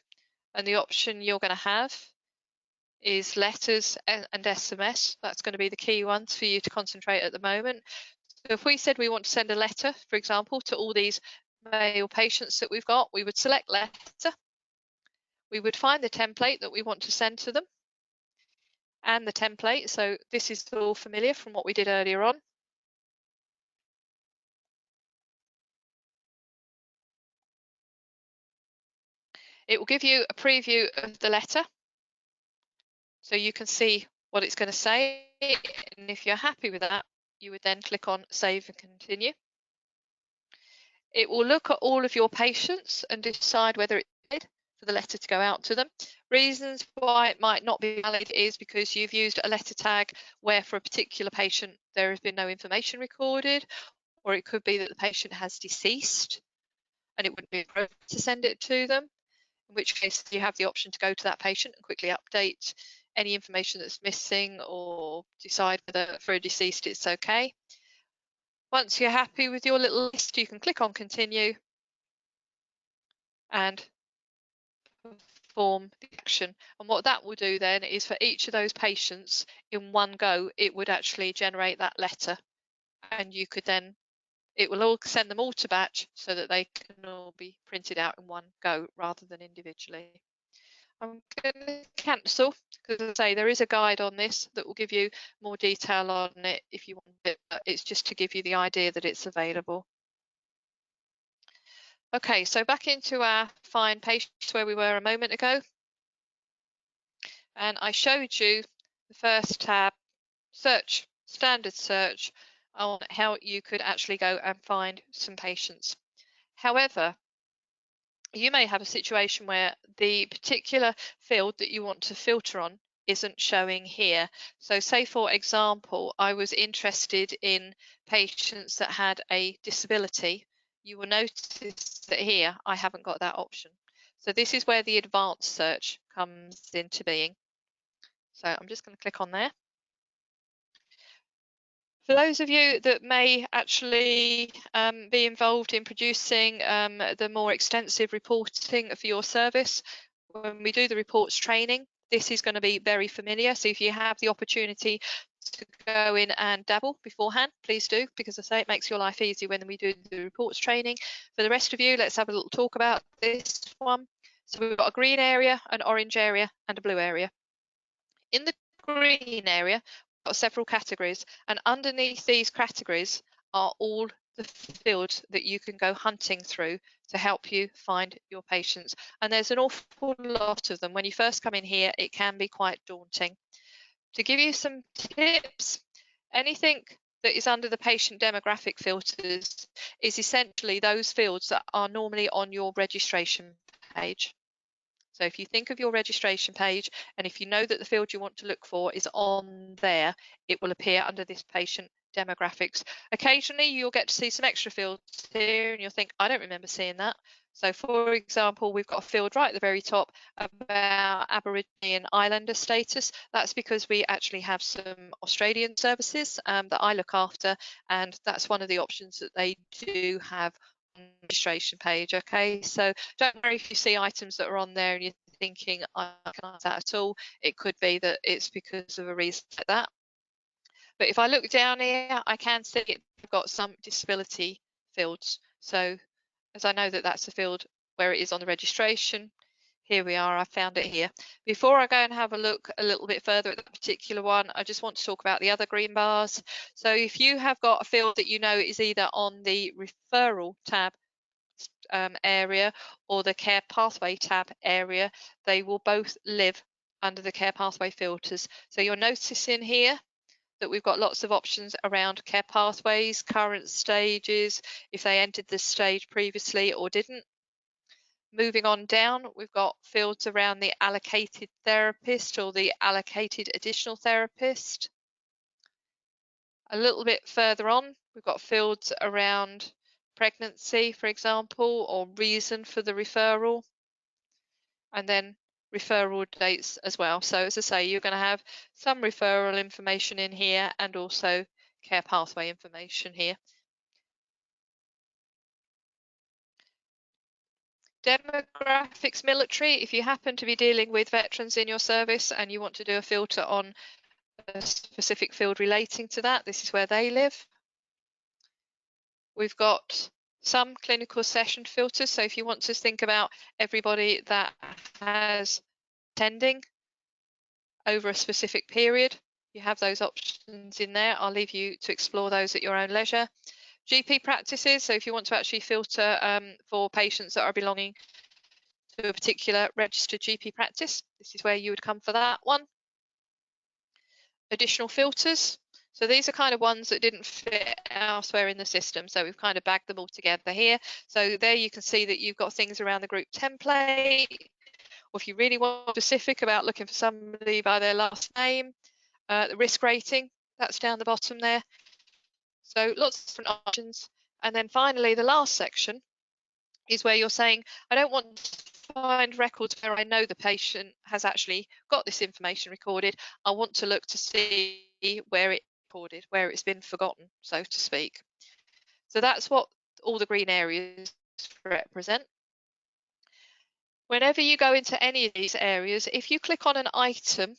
Speaker 1: And the option you're going to have is letters and SMS. That's going to be the key ones for you to concentrate at the moment. So if we said we want to send a letter, for example, to all these male patients that we've got, we would select letter. We would find the template that we want to send to them and the template. So this is all familiar from what we did earlier on. It will give you a preview of the letter, so you can see what it's going to say. And if you're happy with that, you would then click on Save and Continue. It will look at all of your patients and decide whether it's valid for the letter to go out to them. Reasons why it might not be valid is because you've used a letter tag where for a particular patient there has been no information recorded, or it could be that the patient has deceased and it wouldn't be appropriate to send it to them, in which case you have the option to go to that patient and quickly update any information that's missing or decide whether for a deceased it's okay. Once you're happy with your little list, you can click on Continue and perform the action. And what that will do then is for each of those patients in one go, it would actually generate that letter. And you could then, it will all send them all to batch so that they can all be printed out in one go rather than individually. I'm going to cancel because, as I say, there is a guide on this that will give you more detail on it if you want it, but it's just to give you the idea that it's available. Okay, so back into our find patients where we were a moment ago. And I showed you the first tab, search, standard search, on how you could actually go and find some patients. However, you may have a situation where the particular field that you want to filter on isn't showing here. So say, for example, I was interested in patients that had a disability. You will notice that here I haven't got that option. So this is where the advanced search comes into being. So I'm just going to click on there. For those of you that may actually be involved in producing the more extensive reporting for your service, when we do the reports training, this is going to be very familiar. So if you have the opportunity to go in and dabble beforehand, please do, because I say it makes your life easy when we do the reports training. For the rest of you, let's have a little talk about this one. So we've got a green area, an orange area, and a blue area. In the green area, we've got several categories, and underneath these categories are all the fields that you can go hunting through to help you find your patients. And there's an awful lot of them. When you first come in here, it can be quite daunting. To give you some tips, anything that is under the patient demographic filters is essentially those fields that are normally on your registration page. So if you think of your registration page, and if you know that the field you want to look for is on there, it will appear under this patient demographics. Occasionally you'll get to see some extra fields here and you'll think, I don't remember seeing that. So for example, we've got a field right at the very top about Aborigine and Islander status. That's because we actually have some Australian services that I look after, and that's one of the options that they do have registration page. Okay, so don't worry if you see items that are on there and you're thinking I can't answer that at all. It could be that it's because of a reason like that. But if I look down here, I can see it's got some disability fields. So as I know that that's the field where it is on the registration. Here we are, I found it here. Before I go and have a look a little bit further at that particular one, I just want to talk about the other green bars. So if you have got a field that you know is either on the referral tab area or the care pathway tab area, they will both live under the care pathway filters. So you'll notice in here that we've got lots of options around care pathways, current stages, if they entered this stage previously or didn't. Moving on down, we've got fields around the allocated therapist or the allocated additional therapist. A little bit further on, we've got fields around pregnancy, for example, or reason for the referral, and then referral dates as well. So as I say, you're going to have some referral information in here and also care pathway information here. Demographics military, if you happen to be dealing with veterans in your service and you want to do a filter on a specific field relating to that, this is where they live. We've got some clinical session filters. So if you want to think about everybody that has attending over a specific period, you have those options in there. I'll leave you to explore those at your own leisure. GP practices, so if you want to actually filter for patients that are belonging to a particular registered GP practice, this is where you would come for that one. Additional filters. So these are kind of ones that didn't fit elsewhere in the system. So we've kind of bagged them all together here. So there you can see that you've got things around the group template, or if you really want specific about looking for somebody by their last name, the risk rating, that's down the bottom there. So lots of different options. And then finally, the last section is where you're saying, I don't want to find records where I know the patient has actually got this information recorded. I want to look to see where it's recorded, where it's been forgotten, so to speak. So that's what all the green areas represent. Whenever you go into any of these areas, if you click on an item,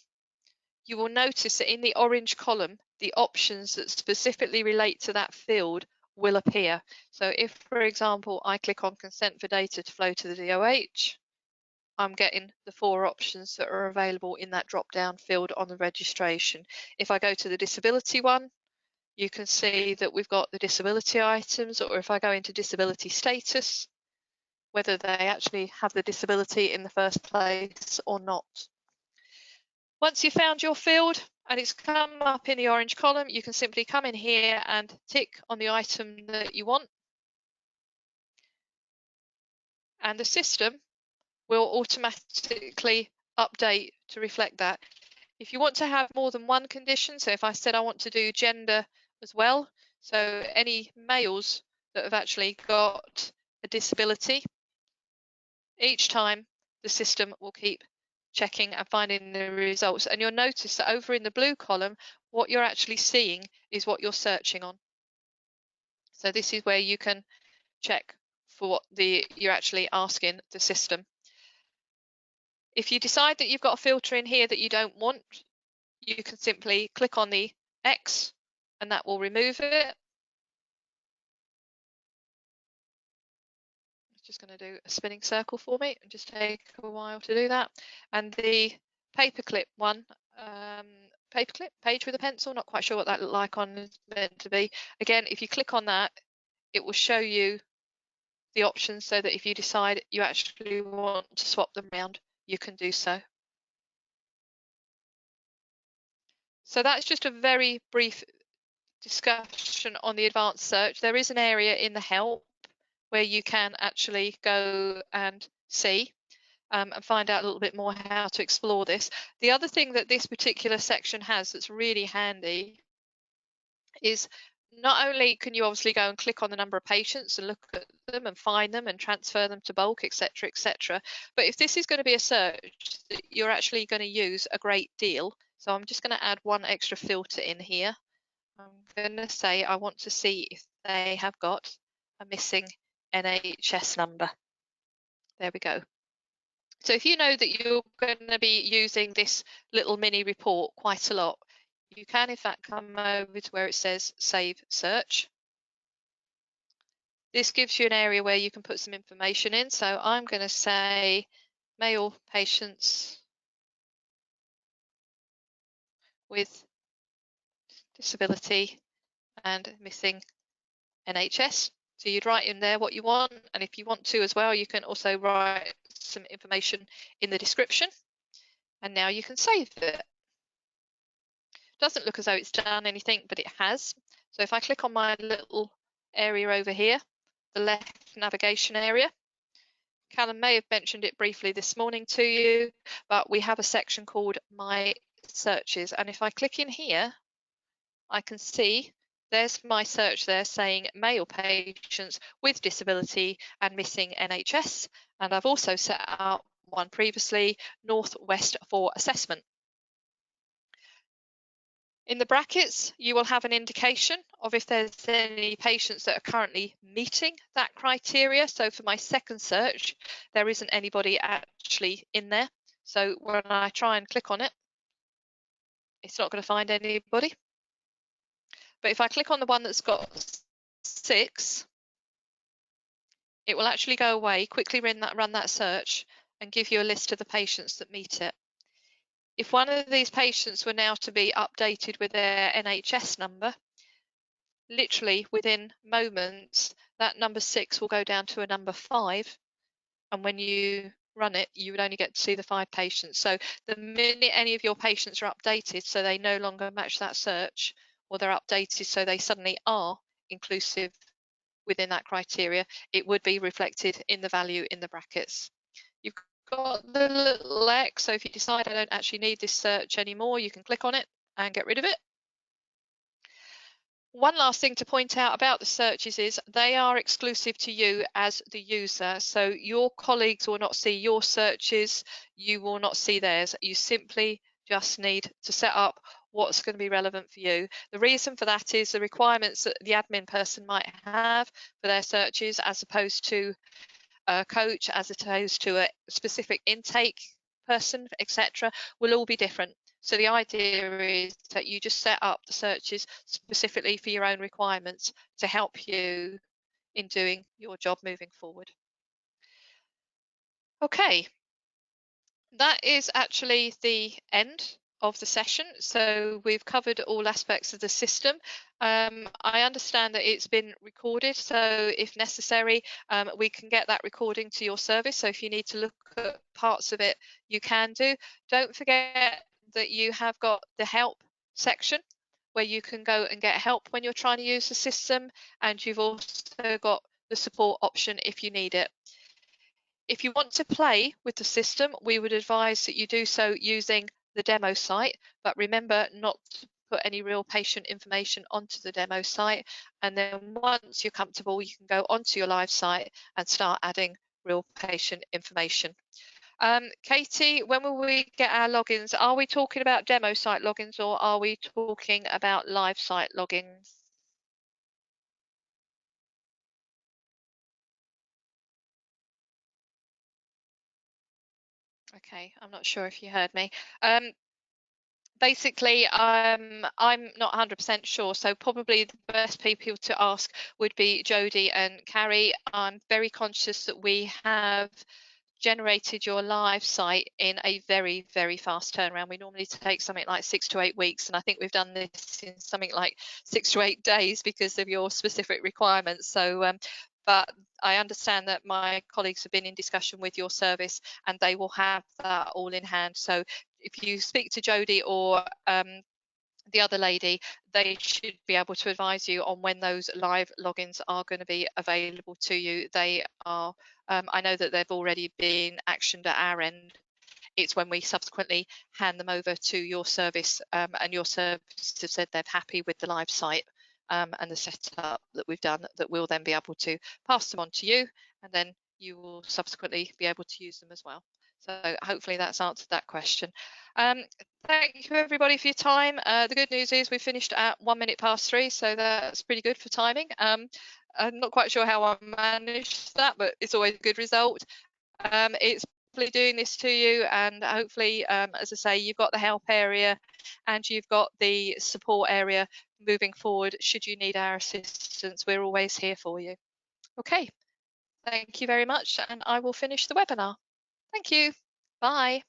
Speaker 1: you will notice that in the orange column, the options that specifically relate to that field will appear. So if, for example, I click on consent for data to flow to the DOH, I'm getting the 4 options that are available in that drop-down field on the registration. If I go to the disability one, you can see that we've got the disability items, or if I go into disability status, whether they actually have the disability in the first place or not. Once you've found your field and it's come up in the orange column, you can simply come in here and tick on the item that you want. And the system will automatically update to reflect that. If you want to have more than one condition, so if I said I want to do gender as well, so any males that have actually got a disability, each time the system will keep checking and finding the results. And you'll notice that over in the blue column, what you're actually seeing is what you're searching on. So this is where you can check for what you're actually asking the system. If you decide that you've got a filter in here that you don't want, you can simply click on the X and that will remove it. It's just going to do a spinning circle for me and just take a while to do that. And the paperclip one, paperclip, page with a pencil, not quite sure what that icon is meant to be. Again, if you click on that, it will show you the options so that if you decide you actually want to swap them around, you can do so. So that's just a very brief discussion on the advanced search. There is an area in the help where you can actually go and see and find out a little bit more how to explore this. The other thing that this particular section has that's really handy is not only can you obviously go and click on the number of patients and look at them and find them and transfer them to bulk, etc., but if this is going to be a search that you're actually going to use a great deal, so I'm just going to add one extra filter in here. I'm going to say I want to see if they have got a missing NHS number. There we go. So if you know that you're going to be using this little mini report quite a lot, you can in fact come over to where it says Save Search. This gives you an area where you can put some information in. So I'm going to say male patients with disability and missing NHS. So you'd write in there what you want, and if you want to as well, you can also write some information in the description, and now you can save it. Doesn't look as though it's done anything, but it has. So if I click on my little area over here, the left navigation area, Callum may have mentioned it briefly this morning to you, but we have a section called My Searches, and if I click in here, I can see there's my search there saying male patients with disability and missing NHS. And I've also set up one previously, Northwest for assessment. In the brackets, you will have an indication of if there's any patients that are currently meeting that criteria. So for my second search, there isn't anybody actually in there. So when I try and click on it, it's not going to find anybody. But if I click on the one that's got 6, it will actually go away, quickly run that search, and give you a list of the patients that meet it. If one of these patients were now to be updated with their NHS number, literally within moments, that number 6 will go down to a number 5. And when you run it, you would only get to see the 5 patients. So the minute any of your patients are updated, so they no longer match that search, or they're updated so they suddenly are inclusive within that criteria, it would be reflected in the value in the brackets. You've got the little X, so if you decide I don't actually need this search anymore, you can click on it and get rid of it. One last thing to point out about the searches is they are exclusive to you as the user. So your colleagues will not see your searches, you will not see theirs. You simply just need to set up what's going to be relevant for you. The reason for that is the requirements that the admin person might have for their searches as opposed to a coach, as opposed to a specific intake person, etc., will all be different. So the idea is that you just set up the searches specifically for your own requirements to help you in doing your job moving forward. Okay, that is actually the end of the session. So we've covered all aspects of the system. I understand that it's been recorded, so if necessary, we can get that recording to your service. So if you need to look at parts of it, you can do. Don't forget that you have got the help section where you can go and get help when you're trying to use the system, and you've also got the support option if you need it. If you want to play with the system, we would advise that you do so using the demo site, but remember not to put any real patient information onto the demo site. And then once you're comfortable, you can go onto your live site and start adding real patient information. Katie, when will we get our logins? Are we talking about demo site logins or are we talking about live site logins? Okay, I'm not sure if you heard me. Basically, I'm not 100% sure, so probably the best people to ask would be Jodie and Carrie. I'm very conscious that we have generated your live site in a very, very fast turnaround. We normally take something like 6 to 8 weeks, and I think we've done this in something like 6 to 8 days because of your specific requirements. So, but I understand that my colleagues have been in discussion with your service and they will have that all in hand. So if you speak to Jodie or the other lady, they should be able to advise you on when those live logins are going to be available to you. They are, I know that they've already been actioned at our end. It's when we subsequently hand them over to your service, and your service have said they're happy with the live site and the setup that we've done, that we'll then be able to pass them on to you, and then you will subsequently be able to use them as well. So hopefully that's answered that question. Thank you everybody for your time. The good news is we finished at 1 minute past 3, so that's pretty good for timing. I'm not quite sure how I managed that, but it's always a good result. It's hopefully doing this to you, and hopefully, as I say, you've got the help area and you've got the support area moving forward. Should you need our assistance, we're always here for you. Okay, thank you very much, and I will finish the webinar. Thank you. Bye.